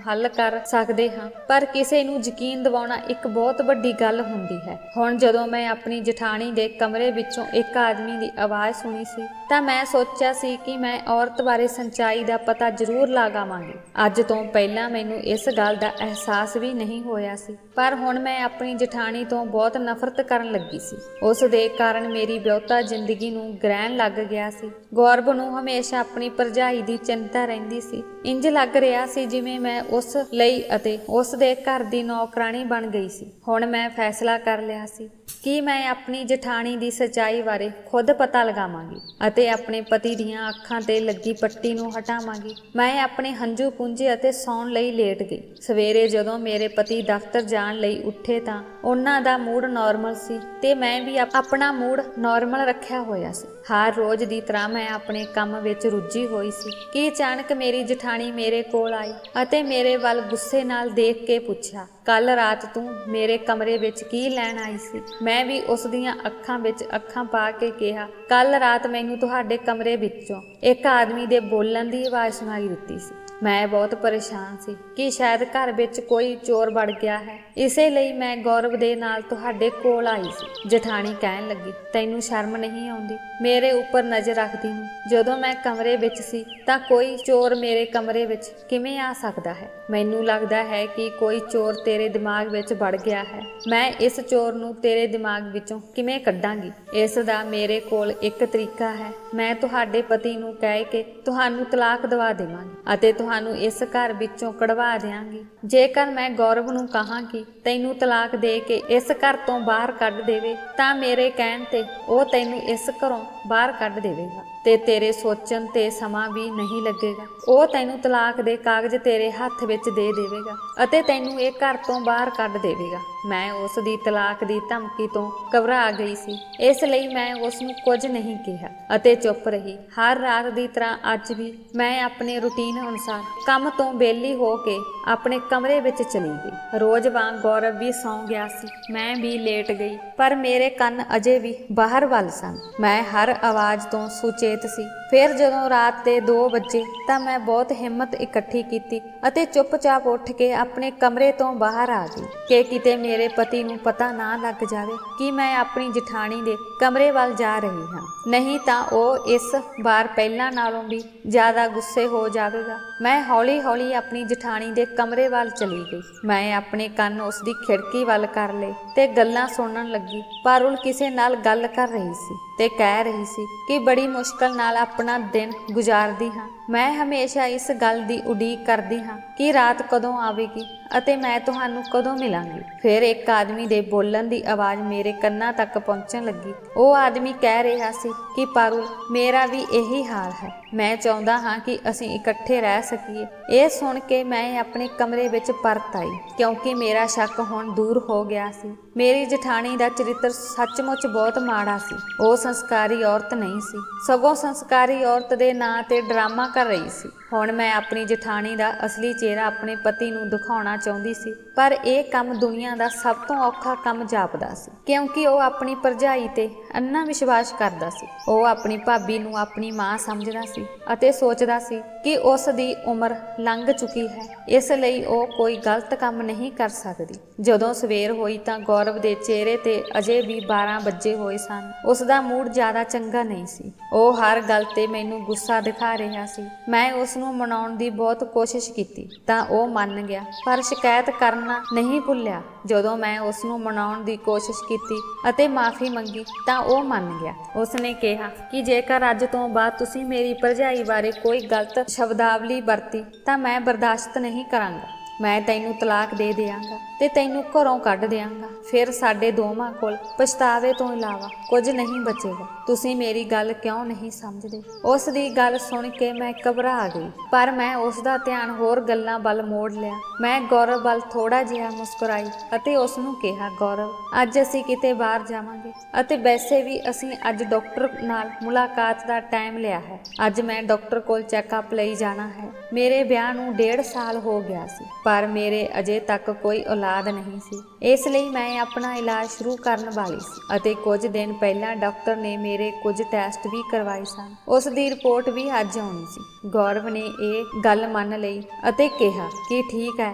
ਹੱਲ ਕਰ ਸਕਦੇ ਹਾਂ, ਪਰ ਕਿਸੇ ਨੂੰ ਯਕੀਨ ਦਿਵਾਉਣਾ ਇੱਕ ਬਹੁਤ ਵੱਡੀ ਗੱਲ ਹੁੰਦੀ ਹੈ। ਹੁਣ ਜਦੋਂ ਮੈਂ ਆਪਣੀ ਜਠਾਣੀ ਦੇ ਕਮਰੇ ਵਿੱਚੋਂ ਇੱਕ ਆਦਮੀ ਦੀ ਆਵਾਜ਼ ਸੁਣੀ ਸੀ ਤਾਂ ਮੈਂ ਸੋਚਿਆ ਸੀ ਕਿ ਮੈਂ ਔਰਤ ਬਾਰੇ ਸੱਚਾਈ ਦਾ ਪਤਾ ਜ਼ਰੂਰ ਲਗਾਵਾਂਗੀ। ਅੱਜ ਤੋਂ ਪਹਿਲਾਂ ਮੈਨੂੰ ਇਸ ਗੱਲ ਦਾ ਅਹਿਸਾਸ ਵੀ ਨਹੀਂ ਹੋਇਆ ਸੀ, ਪਰ ਹੁਣ ਮੈਂ ਆਪਣੀ ਜਠਾਣੀ ਤੋਂ ਬਹੁਤ ਨਫ਼ਰਤ ਕਰਨ ਲੱਗੀ ਸੀ। ਉਸ ਦੇ ਕਾਰਨ ਮੇਰੀ ਵਿਆਹੁਤਾ ਜ਼ਿੰਦਗੀ ਨੂੰ ਗ੍ਰਹਿਣ ਲੱਗ ਗਿਆ ਸੀ। ਗੌਰਵ ਨੂੰ ਹਮੇਸ਼ਾ ਆਪਣੀ ਭਰਜਾਈ ਦੀ ਚਿੰਤਾ ਰਹਿੰਦੀ ਸੀ। ਇੰਜ ਲੱਗ ਰਿਹਾ ਸੀ ਜਿਵੇਂ ਮੈਂ ਉਸ ਲਈ ਅਤੇ ਉਸ ਦੇ ਘਰ ਦੀ ਨੌਕਰਾਣੀ ਬਣ ਗਈ ਸੀ। ਹੁਣ ਮੈਂ ਫੈਸਲਾ ਕਰ ਲਿਆ ਸੀ ਕਿ ਮੈਂ ਆਪਣੀ ਜਠਾਣੀ ਦੀ ਸੱਚਾਈ ਬਾਰੇ ਖੁਦ ਪਤਾ ਲਗਾਵਾਂਗੀ ਅਤੇ ਆਪਣੇ ਪਤੀ ਦੀਆਂ ਅੱਖਾਂ ਤੇ ਲੱਗੀ ਪੱਟੀ ਨੂੰ ਹਟਾਵਾਂਗੀ। ਮੈਂ ਆਪਣੇ ਹੰਝੂ ਪੂੰਝੇ ਅਤੇ ਸੌਣ ਲਈ ਲੇਟ ਗਈ। ਸਵੇਰੇ ਜਦੋਂ ਮੇਰੇ ਪਤੀ ਦਫ਼ਤਰ ਜਾਣ ਲਈ ਉੱਠੇ ਤਾਂ ਉਹਨਾਂ ਦਾ ਮੂਡ ਨਾਰਮਲ ਸੀ ਤੇ ਮੈਂ ਵੀ ਆਪਣਾ ਮੂਡ ਨਾਰਮਲ ਰੱਖਿਆ ਹੋਇਆ ਸੀ। ਹਰ ਰੋਜ਼ ਦੀ ਤਰ੍ਹਾਂ ਮੈਂ ਆਪਣੇ ਕੰਮ ਵਿੱਚ ਰੁੱਝੀ ਹੋਈ ਸੀ ਕਿ ਅਚਾਨਕ ਮੇਰੀ ਜਠਾਣੀ ਮੇਰੇ ਕੋਲ ਆਈ ਅਤੇ ਮੇਰੇ ਵੱਲ ਗੁੱਸੇ ਨਾਲ ਦੇਖ ਕੇ ਪੁੱਛਿਆ, ਕੱਲ ਰਾਤ ਤੂੰ ਮੇਰੇ ਕਮਰੇ ਵਿੱਚ ਕੀ ਲੈਣ ਆਈ ਸੀ? ਮੈਂ ਵੀ ਉਸ ਦੀਆਂ ਅੱਖਾਂ ਵਿੱਚ ਅੱਖਾਂ ਪਾ ਕੇ ਕਿਹਾ, ਕੱਲ ਰਾਤ ਮੈਨੂੰ ਤੁਹਾਡੇ ਕਮਰੇ ਵਿੱਚੋਂ ਇੱਕ ਆਦਮੀ ਦੇ ਬੋਲਣ ਦੀ ਆਵਾਜ਼ ਸੁਣਾਈ ਦਿੱਤੀ ਸੀ। ਮੈਂ ਬਹੁਤ ਪਰੇਸ਼ਾਨ ਸੀ ਕਿ ਸ਼ਾਇਦ ਘਰ ਵਿੱਚ ਕੋਈ ਚੋਰ ਵੜ ਗਿਆ ਹੈ, ਇਸੇ ਲਈ ਮੈਂ ਗੌਰਵ ਦੇ ਨਾਲ ਤੁਹਾਡੇ ਕੋਲ ਆਈ ਸੀ। ਜਠਾਣੀ ਕਹਿਣ ਲੱਗੀ, ਤੈਨੂੰ ਸ਼ਰਮ ਨਹੀਂ ਆਉਂਦੀ ਮੇਰੇ ਉੱਪਰ ਨਜ਼ਰ ਰੱਖਦੀ ਨੂੰ? ਜਦੋਂ ਮੈਂ ਕਮਰੇ ਵਿੱਚ ਸੀ ਤਾਂ ਕੋਈ ਚੋਰ ਮੇਰੇ ਕਮਰੇ ਵਿੱਚ ਕਿਵੇਂ ਆ ਸਕਦਾ ਹੈ? ਮੈਨੂੰ ਲੱਗਦਾ ਹੈ ਕਿ ਕੋਈ ਚੋਰ ਤੇਰੇ ਦਿਮਾਗ ਵਿੱਚ ਵੜ ਗਿਆ ਹੈ। ਮੈਂ ਇਸ ਚੋਰ ਨੂੰ ਤੇਰੇ ਦਿਮਾਗ ਵਿੱਚੋਂ ਕਿਵੇਂ ਕੱਢਾਂਗੀ? ਇਸ ਦਾ ਮੇਰੇ ਕੋਲ ਇੱਕ ਤਰੀਕਾ ਹੈ। ਮੈਂ ਤੁਹਾਡੇ ਪਤੀ ਨੂੰ ਕਹਿ ਕੇ ਤੁਹਾਨੂੰ ਤਲਾਕ ਦਿਵਾ ਦੇਵਾਂਗੀ ਅਤੇ ਤੁਹਾਨੂੰ ਇਸ ਘਰ ਵਿੱਚੋਂ ਕਢਵਾ ਦਿਆਂਗੀ। ਜੇਕਰ ਮੈਂ ਗੌਰਵ ਨੂੰ ਕਹਾਂ ਕਿ ਤੈਨੂੰ ਤਲਾਕ ਦੇ ਕੇ ਇਸ ਘਰ ਤੋਂ ਬਾਹਰ ਕੱਢ ਦੇਵੇ ਤਾਂ ਮੇਰੇ ਕਹਿਣ ਤੇ ਉਹ ਤੈਨੂੰ ਇਸ ਘਰੋਂ ਬਾਹਰ ਕੱਢ ਦੇਵੇਗਾ ਤੇ ਤੇਰੇ ਸੋਚਣ ਤੇ ਸਮਾਂ ਵੀ ਨਹੀਂ ਲੱਗੇਗਾ। ਉਹ ਤੈਨੂੰ ਤਲਾਕ ਦੇ ਕਾਗਜ਼ ਤੇਰੇ ਹੱਥ ਵਿੱਚ ਦੇ ਦੇਵੇਗਾ ਅਤੇ ਤੈਨੂੰ ਇਹ ਘਰ ਤੋਂ ਬਾਹਰ ਕੱਢ ਦੇਵੇਗਾ। ਮੈਂ ਉਸ ਦੀ ਤਲਾਕ ਦੀ ਧਮਕੀ ਤੋਂ ਘਬਰਾ ਗਈ ਸੀ, ਇਸ ਲਈ ਮੈਂ ਉਸ ਨੂੰ ਕੁਝ ਨਹੀਂ ਕਿਹਾ ਅਤੇ ਚੁੱਪ ਰਹੀ। ਹਰ ਰਾਤ ਦੀ ਤਰ੍ਹਾਂ ਅੱਜ ਵੀ ਮੈਂ ਆਪਣੇ ਰੁਟੀਨ ਅਨੁਸਾਰ ਕੰਮ ਤੋਂ ਵਿਹਲੀ ਹੋ ਕੇ ਆਪਣੇ ਕਮਰੇ ਵਿੱਚ ਚਲੀ ਗਈ। ਰੋਜ਼ ਵਾਂਗ ਗੌਰਵ ਵੀ ਸੌਂ ਗਿਆ ਸੀ, ਮੈਂ ਵੀ ਲੇਟ ਗਈ, ਪਰ ਮੇਰੇ ਕੰਨ ਅਜੇ ਵੀ ਬਾਹਰ ਵੱਲ ਸਨ। ਮੈਂ ਹਰ ਆਵਾਜ਼ ਤੋਂ ਸੁਚੇਤ ਸੀ। ਫਿਰ ਜਦੋਂ ਰਾਤ ਦੇ 2 ਵਜੇ ਤਾਂ ਮੈਂ ਬਹੁਤ ਹਿੰਮਤ ਇਕੱਠੀ ਕੀਤੀ ਅਤੇ ਚੁੱਪਚਾਪ ਉੱਠ ਕੇ ਆਪਣੇ ਕਮਰੇ ਤੋਂ ਬਾਹਰ ਆ ਗਈ ਕਿ ਕਿਤੇ ਮੇਰੇ ਪਤੀ ਨੂੰ ਪਤਾ ਨਾ ਲੱਗ ਜਾਵੇ ਕਿ ਮੈਂ ਆਪਣੀ ਜਠਾਣੀ ਦੇ ਕਮਰੇ ਵੱਲ ਜਾ ਰਹੀ ਹਾਂ, ਨਹੀਂ ਤਾਂ ਉਹ ਇਸ ਵਾਰ ਪਹਿਲਾਂ ਨਾਲੋਂ ਵੀ ਜ਼ਿਆਦਾ ਗੁੱਸੇ ਹੋ ਜਾਵੇਗਾ। ਮੈਂ ਹੌਲੀ-ਹੌਲੀ ਆਪਣੀ ਜਠਾਣੀ ਦੇ ਕਮਰੇ ਵੱਲ ਚਲੀ ਗਈ। ਮੈਂ ਆਪਣੇ ਕੰਨ ਉਸ ਦੀ ਖਿੜਕੀ ਵੱਲ ਕਰ ਲਏ ਤੇ ਗੱਲਾਂ ਸੁਣਨ ਲੱਗੀ। ਪਾਰੁਲ ਕਿਸੇ ਨਾਲ ਗੱਲ ਕਰ ਰਹੀ ਸੀ ਤੇ ਕਹਿ ਰਹੀ ਸੀ ਕਿ ਬੜੀ ਮੁਸ਼ਕਲ ਨਾਲ ਆਪਣਾ ਦਿਨ ਗੁਜ਼ਾਰਦੀ ਹਾਂ। ਮੈਂ ਹਮੇਸ਼ਾ ਇਸ ਗੱਲ ਦੀ ਉਡੀਕ ਕਰਦੀ ਹਾਂ ਕਿ ਰਾਤ ਕਦੋਂ ਆਵੇਗੀ ਅਤੇ ਮੈਂ ਤੁਹਾਨੂੰ ਕਦੋਂ ਮਿਲਾਂਗੀ। ਫਿਰ ਇੱਕ ਆਦਮੀ ਦੇ ਬੋਲਣ ਦੀ ਆਵਾਜ਼ ਮੇਰੇ ਕੰਨਾਂ ਤੱਕ ਪਹੁੰਚਣ ਲੱਗੀ। ਉਹ ਆਦਮੀ ਕਹਿ ਰਿਹਾ ਸੀ ਕਿ ਪਾਰੁਲ, ਮੇਰਾ ਵੀ ਇਹੀ ਹਾਲ ਹੈ। ਮੈਂ ਚਾਹੁੰਦਾ ਹਾਂ ਕਿ ਅਸੀਂ ਇਕੱਠੇ ਰਹਿ ਸਕੀਏ। ਇਹ ਸੁਣ ਕੇ ਮੈਂ ਆਪਣੇ ਕਮਰੇ ਵਿੱਚ ਪਰਤ ਆਈ ਕਿਉਂਕਿ ਮੇਰਾ ਸ਼ੱਕ ਹੁਣ ਦੂਰ ਹੋ ਗਿਆ ਸੀ। ਮੇਰੀ ਜਠਾਣੀ ਦਾ ਚਰਿੱਤਰ ਸੱਚਮੁੱਚ ਬਹੁਤ ਮਾੜਾ ਸੀ। ਉਹ ਸੰਸਕਾਰੀ ਔਰਤ ਨਹੀਂ ਸੀ, ਸਗੋਂ ਸੰਸਕਾਰੀ ਔਰਤ ਦੇ ਨਾਂ ਤੇ ਡਰਾਮਾ ਕਰ ਰਹੀ ਸੀ। ਹੁਣ ਮੈਂ ਆਪਣੀ ਜਠਾਣੀ ਦਾ ਅਸਲੀ ਚਿਹਰਾ ਆਪਣੇ ਪਤੀ ਨੂੰ ਦਿਖਾਉਣਾ ਚਾਹੁੰਦੀ ਸੀ, ਪਰ ਇਹ ਕੰਮ ਦੁਨੀਆ ਦਾ ਸਭ ਤੋਂ ਔਖਾ ਕੰਮ ਜਾਪਦਾ ਸੀ ਕਿਉਂਕਿ ਉਹ ਆਪਣੀ ਭਰਜਾਈ ਤੇ ਅੰਨਾ ਵਿਸ਼ਵਾਸ ਕਰਦਾ ਸੀ। ਉਹ ਆਪਣੀ ਭਾਬੀ ਨੂੰ ਆਪਣੀ ਮਾਂ ਸਮਝਦਾ ਸੀ ਅਤੇ ਸੋਚਦਾ ਸੀ ਕਿ ਉਸ ਦੀ ਉਮਰ ਲੰਘ ਚੁੱਕੀ ਹੈ, ਇਸ ਲਈ ਉਹ ਕੋਈ ਗਲਤ ਕੰਮ ਨਹੀਂ ਕਰ ਸਕਦੀ। ਜਦੋਂ ਸਵੇਰ ਹੋਈ ਤਾਂ ਗੌਰਵ ਦੇ ਚਿਹਰੇ ਤੇ ਅਜੇ ਵੀ 12 ਵੱਜੇ ਹੋਏ ਸਨ। ਉਸ ਦਾ ਮੂਡ ਜ਼ਿਆਦਾ ਚੰਗਾ ਨਹੀਂ ਸੀ। ਉਹ ਹਰ ਗੱਲ ਤੇ ਮੈਨੂੰ ਗੁੱਸਾ ਦਿਖਾ ਰਿਹਾ ਸੀ। ਮੈਂ ਉਸ ਨੂੰ ਮਨਾਉਣ ਦੀ ਬਹੁਤ ਕੋਸ਼ਿਸ਼ ਕੀਤੀ ਤਾਂ ਉਹ ਮੰਨ ਗਿਆ, ਪਰ ਸ਼ਿਕਾਇਤ ਕਰਨਾ ਨਹੀਂ ਭੁੱਲਿਆ। ਜਦੋਂ ਮੈਂ ਉਸ ਨੂੰ ਮਨਾਉਣ ਦੀ ਕੋਸ਼ਿਸ਼ ਕੀਤੀ ਅਤੇ ਮਾਫੀ ਮੰਗੀ ਤਾਂ ਉਹ ਮੰਨ ਗਿਆ। ਉਸ ਨੇ ਕਿਹਾ ਕਿ ਜੇਕਰ ਅੱਜ ਤੋਂ ਬਾਅਦ ਤੁਸੀਂ ਮੇਰੀ ਭਰਜਾਈ ਬਾਰੇ ਕੋਈ ਗਲਤ ਸ਼ਬਦਾਵਲੀ ਵਰਤੀ ਤਾਂ ਮੈਂ ਬਰਦਾਸ਼ਤ ਨਹੀਂ ਕਰਾਂਗਾ। ਮੈਂ ਤੈਨੂੰ ਤਲਾਕ ਦੇ ਦਿਆਂਗਾ ਤੇ ਤੈਨੂੰ ਘਰੋਂ ਕੱਢ ਦਿਆਂਗਾ। ਫਿਰ ਸਾਡੇ ਦੋਵਾਂ ਕੋਲ ਪਛਤਾਵੇ ਤੋਂ ਇਲਾਵਾ ਕੁਝ ਨਹੀਂ ਬਚੇਗਾ। ਤੁਸੀਂ ਮੇਰੀ ਗੱਲ ਕਿਉਂ ਨਹੀਂ ਸਮਝਦੇ? ਉਸ ਦੀ ਗੱਲ ਸੁਣ ਕੇ ਮੈਂ ਘਬਰਾ ਗਈ, ਪਰ ਮੈਂ ਉਸ ਦਾ ਧਿਆਨ ਹੋਰ ਗੱਲਾਂ ਵੱਲ ਮੋੜ ਲਿਆ। ਮੈਂ ਗੌਰਵ ਵੱਲ ਥੋੜਾ ਜਿਹਾ ਮੁਸਕਰਾਈ ਅਤੇ ਉਸ ਨੂੰ ਕਿਹਾ, ਗੌਰਵ, ਅੱਜ ਅਸੀਂ ਕਿਤੇ ਬਾਹਰ ਜਾਵਾਂਗੇ ਅਤੇ ਵੈਸੇ ਵੀ ਅਸੀਂ ਅੱਜ ਡਾਕਟਰ ਨਾਲ ਮੁਲਾਕਾਤ ਦਾ ਟਾਈਮ ਲਿਆ ਹੈ। ਅੱਜ ਮੈਂ ਡਾਕਟਰ ਕੋਲ ਚੈੱਕਅਪ ਲਈ ਜਾਣਾ ਹੈ। ਮੇਰੇ ਵਿਆਹ ਨੂੰ 1.5 ਸਾਲ ਹੋ ਗਿਆ ਸੀ, ਪਰ ਮੇਰੇ ਅਜੇ ਤੱਕ ਕੋਈ ਔਲਾਦ ਨਹੀਂ ਸੀ। ਇਸ ਲਈ ਮੈਂ ਆਪਣਾ ਇਲਾਜ ਸ਼ੁਰੂ ਕਰਨ ਵਾਲੀ ਸੀ ਅਤੇ ਕੁਝ ਦਿਨ ਪਹਿਲਾਂ ਡਾਕਟਰ ਨੇ ਮੇਰੇ ਕੁਝ ਟੈਸਟ ਵੀ ਕਰਵਾਏ ਸਨ। ਉਸ ਦੀ ਰਿਪੋਰਟ ਵੀ ਅੱਜ ਆਉਣੀ ਸੀ। ਗੌਰਵ ਨੇ ਇਹ ਗੱਲ ਮੰਨ ਲਈ ਅਤੇ ਕਿਹਾ ਕਿ ਠੀਕ ਹੈ,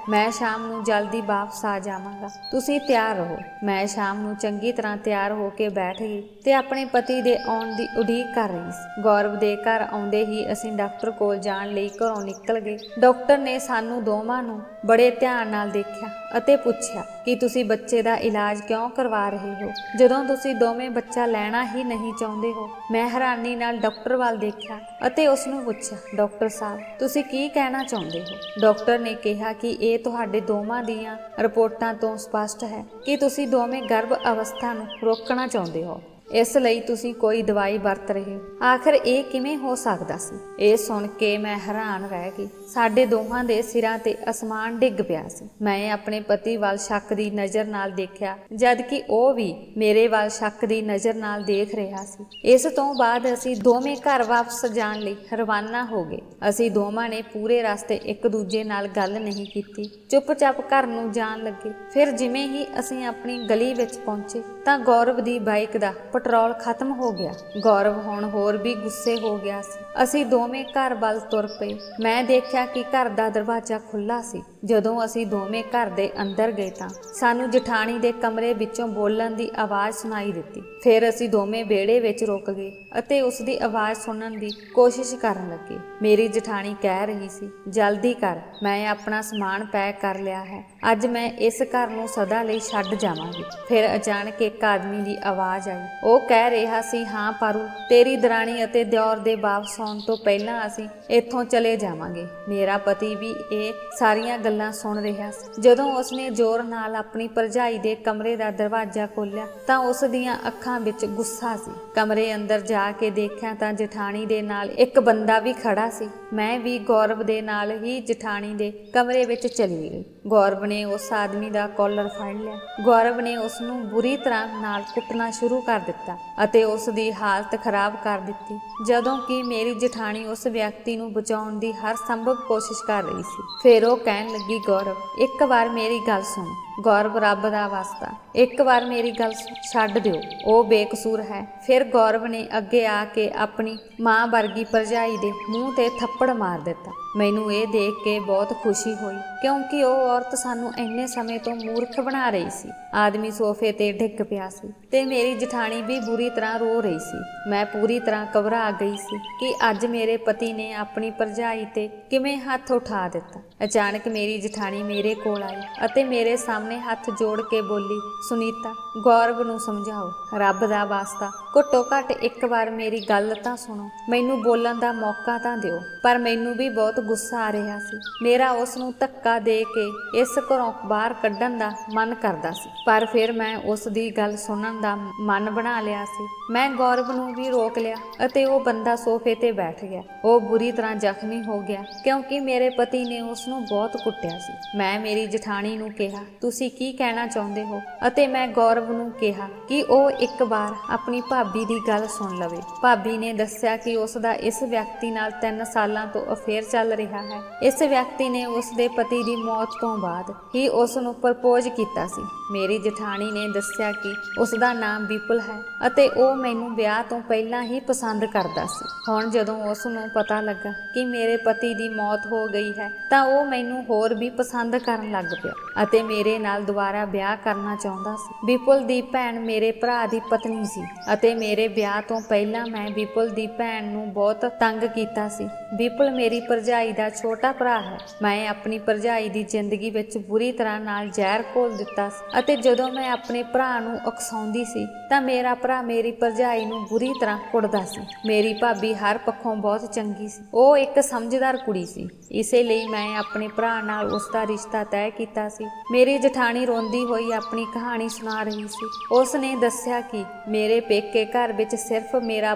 ਮੈਂ ਸ਼ਾਮ ਨੂੰ ਜਲਦੀ ਵਾਪਸ ਆ ਜਾਵਾਂਗਾ, ਤੁਸੀਂ ਤਿਆਰ ਰਹੋ। ਮੈਂ ਸ਼ਾਮ ਨੂੰ ਚੰਗੀ ਤਰ੍ਹਾਂ ਤਿਆਰ ਹੋ ਕੇ ਬੈਠ ਗਈ ਤੇ ਆਪਣੇ ਪਤੀ ਦੇ ਆਉਣ ਦੀ ਉਡੀਕ ਕਰ ਰਹੀ ਸੀ। ਗੌਰਵ ਦੇ ਘਰ ਆਉਂਦੇ ਹੀ ਅਸੀਂ ਡਾਕਟਰ ਕੋਲ ਜਾਣ ਲਈ ਘਰੋਂ ਨਿਕਲ ਗਏ। ਡਾਕਟਰ ਨੇ ਸਾਨੂੰ ਦੋਵਾਂ ਨੂੰ ਬੜੇ ਧਿਆਨ ਨਾਲ ਦੇਖਿਆ ਅਤੇ ਪੁੱਛਿਆ ਕਿ ਤੁਸੀਂ ਬੱਚੇ ਦਾ ਇਲਾਜ ਕਿਉਂ ਕਰਵਾ ਰਹੇ ਹੋ, ਜਦੋਂ ਤੁਸੀਂ ਦੋਵੇਂ ਬੱਚਾ ਲੈਣਾ ਹੀ ਨਹੀਂ ਚਾਹੁੰਦੇ ਹੋ। ਮੈਂ ਹੈਰਾਨੀ ਨਾਲ ਡਾਕਟਰ ਵੱਲ ਦੇਖਿਆ ਅਤੇ ਉਸ ਨੂੰ ਪੁੱਛਿਆ, ਡਾਕਟਰ ਸਾਹਿਬ, ਤੁਸੀਂ ਕੀ ਕਹਿਣਾ ਚਾਹੁੰਦੇ ਹੋ? ਡਾਕਟਰ ਨੇ ਕਿਹਾ ਕਿ ਇਹ ਤੁਹਾਡੇ ਦੋਵਾਂ ਦੀਆਂ ਰਿਪੋਰਟਾਂ ਤੋਂ ਸਪਸ਼ਟ ਹੈ ਕਿ ਤੁਸੀਂ ਦੋਵੇਂ ਗਰਭ ਅਵਸਥਾ ਨੂੰ ਰੋਕਣਾ ਚਾਹੁੰਦੇ ਹੋ, ਇਸ ਲਈ ਤੁਸੀਂ ਕੋਈ ਦਵਾਈ ਵਰਤ ਰਹੇ ਹੋ। ਆਖਿਰ ਇਹ ਕਿਵੇਂ ਹੋ ਸਕਦਾ ਸੀ? ਇਹ ਸੁਣ ਕੇ ਮੈਂ ਹੈਰਾਨ ਰਹਿ ਗਈ। ਸਾਡੇ ਦੋਹਾਂ ਦੇ ਸਿਰਾਂ ਤੇ ਅਸਮਾਨ ਡਿੱਗ ਪਿਆ ਸੀ। ਮੈਂ ਆਪਣੇ ਪਤੀ ਵੱਲ ਸ਼ੱਕ ਦੀ ਨਜ਼ਰ ਨਾਲ ਦੇਖਿਆ, ਜਦ ਕਿ ਉਹ ਵੀ ਮੇਰੇ ਵੱਲ ਸ਼ੱਕ ਦੀ ਨਜ਼ਰ ਨਾਲ ਦੇਖ ਰਿਹਾ ਸੀ। ਇਸ ਤੋਂ ਬਾਅਦ ਅਸੀਂ ਦੋਵੇਂ ਘਰ ਵਾਪਸ ਜਾਣ ਲਈ ਰਵਾਨਾ ਹੋ ਗਏ। ਅਸੀਂ ਦੋਵਾਂ ਨੇ ਪੂਰੇ ਰਸਤੇ ਇੱਕ ਦੂਜੇ ਨਾਲ ਗੱਲ ਨਹੀਂ ਕੀਤੀ, ਚੁੱਪਚਾਪ ਘਰ ਨੂੰ ਜਾਣ ਲੱਗੇ। ਫਿਰ ਜਿਵੇਂ ਹੀ ਅਸੀਂ ਆਪਣੀ ਗਲੀ ਵਿੱਚ ਪਹੁੰਚੇ ਤਾਂ ਗੌਰਵ ਦੀ ਬਾਈਕ ਦਾ ਪੈਟਰੋਲ ਖਤਮ ਹੋ ਗਿਆ। ਗੌਰਵ ਹੁਣ ਹੋਰ ਵੀ ਗੁੱਸੇ ਹੋ ਗਿਆ ਸੀ। ਅਸੀਂ ਦੋਵੇਂ ਘਰ ਵੱਲ ਤੁਰ ਪਏ। ਮੈਂ ਦੇਖਿਆ ਕਿ ਘਰ ਦਾ ਦਰਵਾਜ਼ਾ ਖੁੱਲ੍ਹਾ ਸੀ। ਜਦੋਂ ਅਸੀਂ ਦੋਵੇਂ ਘਰ ਦੇ ਅੰਦਰ ਗਏ ਤਾਂ ਸਾਨੂੰ ਜਠਾਣੀ ਦੇ ਕਮਰੇ ਵਿੱਚੋਂ ਬੋਲਣ ਦੀ ਆਵਾਜ਼ ਸੁਣਾਈ ਦਿੱਤੀ। ਫਿਰ ਅਸੀਂ ਦੋਵੇਂ ਵਿਹੜੇ ਵਿੱਚ ਰੁਕ ਗਏ ਅਤੇ ਉਸ ਦੀ ਆਵਾਜ਼ ਸੁਣਨ ਦੀ ਕੋਸ਼ਿਸ਼ ਕਰਨ ਲੱਗੇ। ਮੇਰੀ ਜਠਾਣੀ ਕਹਿ ਰਹੀ ਸੀ, ਜਲਦੀ ਕਰ, ਮੈਂ ਆਪਣਾ ਸਮਾਨ ਪੈਕ ਕਰ ਲਿਆ ਹੈ, ਅੱਜ ਮੈਂ ਇਸ ਘਰ ਨੂੰ ਸਦਾ ਲਈ ਛੱਡ ਜਾਵਾਂਗੀ। ਫਿਰ ਅਚਾਨਕ ਇੱਕ ਆਦਮੀ ਦੀ ਆਵਾਜ਼ ਆਈ। ਉਹ ਕਹਿ ਰਿਹਾ ਸੀ, ਹਾਂ ਪਾਰੂ, ਤੇਰੀ ਦਰਾਣੀ ਅਤੇ ਦਿਓਰ ਦੇ ਵਾਪਸ ਆਉਣ ਤੋਂ ਪਹਿਲਾਂ ਅਸੀਂ ਇੱਥੋਂ ਚਲੇ ਜਾਵਾਂਗੇ। ਮੇਰਾ ਪਤੀ ਵੀ ਇਹ ਸਾਰੀਆਂ ਗੱਲਾਂ ਸੁਣ ਰਿਹਾ ਸੀ। ਜਦੋਂ ਉਸਨੇ ਜ਼ੋਰ ਨਾਲ ਆਪਣੀ ਭਰਜਾਈ ਦੇ ਕਮਰੇ ਦਾ ਦਰਵਾਜ਼ਾ ਖੋਲ੍ਹਿਆ ਤਾਂ ਉਸ ਦੀਆਂ ਅੱਖਾਂ ਵਿੱਚ ਗੁੱਸਾ ਸੀ। ਕਮਰੇ ਅੰਦਰ ਜਾ ਕੇ ਦੇਖਿਆ ਤਾਂ ਜਠਾਣੀ ਦੇ ਨਾਲ ਇੱਕ ਬੰਦਾ ਵੀ ਖੜਾ ਸੀ। ਮੈਂ ਵੀ ਗੌਰਵ ਦੇ ਨਾਲ ਹੀ ਜਠਾਣੀ ਦੇ ਕਮਰੇ ਵਿੱਚ ਚਲੀ ਗਈ। ਗੌਰਵ ਨੇ ਉਸ ਆਦਮੀ ਦਾ ਕਾਲਰ ਫੜ ਲਿਆ। ਗੌਰਵ ਨੇ ਉਸ ਨੂੰ ਬੁਰੀ ਤਰ੍ਹਾਂ ਨਾਲ ਕੁੱਟਣਾ ਸ਼ੁਰੂ ਕਰ ਦਿੱਤਾ ਅਤੇ ਉਸ ਦੀ ਹਾਲਤ ਖਰਾਬ ਕਰ ਦਿੱਤੀ, ਜਦੋਂ ਕਿ ਮੇਰੀ ਜਠਾਣੀ ਉਸ ਵਿਅਕਤੀ ਨੂੰ ਬਚਾਉਣ ਦੀ ਹਰ ਸੰਭਵ ਕੋਸ਼ਿਸ਼ ਕਰ ਰਹੀ ਸੀ। ਫਿਰ ਉਹ ਕਹਿਣ ਲੱਗੀ, ਗੌਰਵ, ਇੱਕ ਵਾਰ ਮੇਰੀ ਗੱਲ ਸੁਣ। ਗੌਰਵ, ਰੱਬ ਦਾ ਵਾਸਤਾ, ਇੱਕ ਵਾਰ ਮੇਰੀ ਗੱਲ ਛੱਡ ਦਿਓ, ਉਹ ਬੇਕਸੂਰ ਹੈ। ਫਿਰ ਗੌਰਵ ਨੇ ਅੱਗੇ ਆ ਕੇ ਆਪਣੀ ਮਾਂ ਵਰਗੀ ਭਰਜਾਈ ਦੇ ਮੂੰਹ ਤੇ ਥੱਪੜ ਮਾਰ ਦਿੱਤਾ। ਮੈਨੂੰ ਇਹ ਦੇਖ ਕੇ ਬਹੁਤ ਖੁਸ਼ੀ ਹੋਈ, ਕਿਉਂਕਿ ਉਹ ਔਰਤ ਸਾਨੂੰ ਇੰਨੇ ਸਮੇਂ ਤੋਂ ਮੂਰਖ ਬਣਾ ਰਹੀ ਸੀ। ਆਦਮੀ ਸੋਫੇ ਤੇ ਡਿੱਗ ਪਿਆ ਸੀ ਤੇ ਮੇਰੀ ਜਠਾਣੀ ਵੀ ਬੁਰੀ ਤਰ੍ਹਾਂ ਰੋ ਰਹੀ ਸੀ। ਮੈਂ ਪੂਰੀ ਤਰ੍ਹਾਂ ਘਬਰਾ ਗਈ ਸੀ ਕਿ ਅੱਜ ਮੇਰੇ ਪਤੀ ਨੇ ਆਪਣੀ ਭਰਜਾਈ ਤੇ ਕਿਵੇਂ ਹੱਥ ਉਠਾ ਦਿੱਤਾ। ਅਚਾਨਕ ਮੇਰੀ ਜਠਾਣੀ ਮੇਰੇ ਕੋਲ ਆਈ ਅਤੇ ਮੇਰੇ ਸਾਹਮਣੇ ਹੱਥ ਜੋੜ ਕੇ ਬੋਲੀ, ਸੁਨੀਤਾ, ਗੌਰਵ ਨੂੰ ਸਮਝਾਓ, ਰੱਬ ਦਾ ਵਾਸਤਾ, ਘੱਟੋ ਘੱਟ ਇੱਕ ਵਾਰ ਮੇਰੀ ਗੱਲ ਤਾਂ ਸੁਣੋ, ਮੈਨੂੰ ਬੋਲਣ ਦਾ ਮੌਕਾ ਤਾਂ ਦਿਓ। ਪਰ ਮੈਨੂੰ ਵੀ ਬਹੁਤ ਗੁੱਸਾ ਆ ਰਿਹਾ ਸੀ। ਮੇਰਾ ਉਸ ਨੂੰ ਧੱਕਾ ਦੇ ਕੇ ਇਸ ਘਰੋਂ ਬਾਹਰ ਕੱਢਣ ਦਾ ਮਨ ਕਰਦਾ ਸੀ, ਪਰ ਫਿਰ ਮੈਂ ਉਸ ਦੀ ਗੱਲ ਸੁਣਨ ਦਾ ਮਨ ਬਣਾ ਲਿਆ ਸੀ। ਮੈਂ ਗੌਰਵ ਨੂੰ ਵੀ ਰੋਕ ਲਿਆ ਅਤੇ ਉਹ ਬੰਦਾ ਸੋਫੇ ਤੇ ਬੈਠ ਗਿਆ। ਉਹ ਬੁਰੀ ਤਰ੍ਹਾਂ ਜ਼ਖਮੀ ਹੋ ਗਿਆ ਕਿਉਂਕਿ ਮੇਰੇ ਪਤੀ ਨੇ ਉਸ ਨੂੰ ਬਹੁਤ ਕੁੱਟਿਆ ਸੀ। ਮੈਂ ਮੇਰੀ ਜਠਾਣੀ ਨੂੰ ਕਿਹਾ, ਤੁਸੀਂ ਕੀ ਕਹਿਣਾ ਚਾਹੁੰਦੇ ਹੋ? ਅਤੇ ਮੈਂ ਗੌਰਵ ਨੂੰ ਕਿਹਾ ਕਿ ਉਹ ਇੱਕ ਵਾਰ ਆਪਣੀ ਭਾਬੀ ਦੀ ਗੱਲ ਸੁਣ ਲਵੇ। ਭਾਬੀ ਨੇ ਦੱਸਿਆ ਕਿ ਉਸ ਦਾ ਇਸ ਵਿਅਕਤੀ ਨਾਲ 3 ਸਾਲਾਂ ਤੋਂ ਅਫੇਅਰ ਚੱਲ ਰਿਹਾ ਹੈ। ਇਸ ਵਿਅਕਤੀ ਨੇ ਉਸ ਦੇ ਪਤੀ ਦੀ ਮੌਤ ਤੋਂ ਬਾਅਦ ਹੀ ਉਸ ਨੂੰ ਪ੍ਰਪੋਜ਼ ਕੀਤਾ ਸੀ। ਮੇਰੀ ਜਠਾਣੀ ਨੇ ਦੱਸਿਆ ਕਿ ਉਸ ਦਾ ਨਾਮ ਵਿਪੁਲ ਹੈ ਅਤੇ ਉਹ ਮੈਨੂੰ ਵਿਆਹ ਤੋਂ ਪਹਿਲਾਂ ਹੀ ਪਸੰਦ ਕਰਦਾ ਸੀ। ਹੁਣ ਜਦੋਂ ਉਸ ਨੂੰ ਪਤਾ ਲੱਗਾ ਕਿ ਮੇਰੇ ਪਤੀ ਦੀ ਮੌਤ ਹੋ ਗਈ ਹੈ ਤਾਂ ਉਹ ਮੈਨੂੰ ਹੋਰ ਵੀ ਪਸੰਦ ਕਰਨ ਲੱਗ ਪਿਆ ਅਤੇ ਮੇਰੇ ਨਾਲ ਦੁਬਾਰਾ ਵਿਆਹ ਕਰਨਾ ਚਾਹੁੰਦਾ ਸੀ। ਵਿਪੁਲ ਦੀ ਭੈਣ ਮੇਰੇ ਭਰਾ ਦੀ ਪਤਨੀ ਸੀ ਅਤੇ ਮੇਰੇ ਵਿਆਹ ਤੋਂ ਪਹਿਲਾਂ ਮੈਂ ਵਿਪੁਲ ਦੀ ਭੈਣ ਨੂੰ ਬਹੁਤ ਤੰਗ ਕੀਤਾ ਸੀ। ਵਿਪੁਲ ਮੇਰੀ ਭਰਜਾਈ ਭਰਜਾਈ ਦਾ ਛੋਟਾ ਭਰਾ ਹੈ। ਮੈਂ ਆਪਣੀ ਭਰਜਾਈ ਦੀ ਜ਼ਿੰਦਗੀ ਵਿੱਚ ਬੁਰੀ ਤਰ੍ਹਾਂ ਨਾਲ ਜ਼ਹਿਰ ਘੋਲ ਦਿੱਤਾ ਸੀ ਅਤੇ ਜਦੋਂ ਮੈਂ ਆਪਣੇ ਭਰਾ ਨੂੰ ਉਕਸਾਉਂਦੀ ਸੀ ਤਾਂ ਮੇਰਾ ਭਰਾ ਮੇਰੀ ਭਰਜਾਈ ਨੂੰ ਬੁਰੀ ਤਰ੍ਹਾਂ ਕੁੱਟਦਾ ਸੀ। ਮੇਰੀ ਭਾਬੀ ਹਰ ਪੱਖੋਂ ਬਹੁਤ ਚੰਗੀ ਸੀ। ਉਹ ਇੱਕ ਸਮਝਦਾਰ ਕੁੜੀ ਸੀ। ਇਸੇ ਲਈ ਮੈਂ ਆਪਣੇ ਭਰਾ ਨਾਲ ਉਸ ਦਾ ਰਿਸ਼ਤਾ ਤੈਅ ਕੀਤਾ ਸੀ। ਮੇਰੀ ਜਠਾਣੀ ਰੋਂਦੀ ਹੋਈ ਆਪਣੀ ਕਹਾਣੀ ਸੁਣਾ ਰਹੀ ਸੀ। ਉਸ ਨੇ ਦੱਸਿਆ ਕਿ ਮੇਰੇ ਪੇਕੇ ਘਰ ਵਿੱਚ ਸਿਰਫ ਮੇਰਾ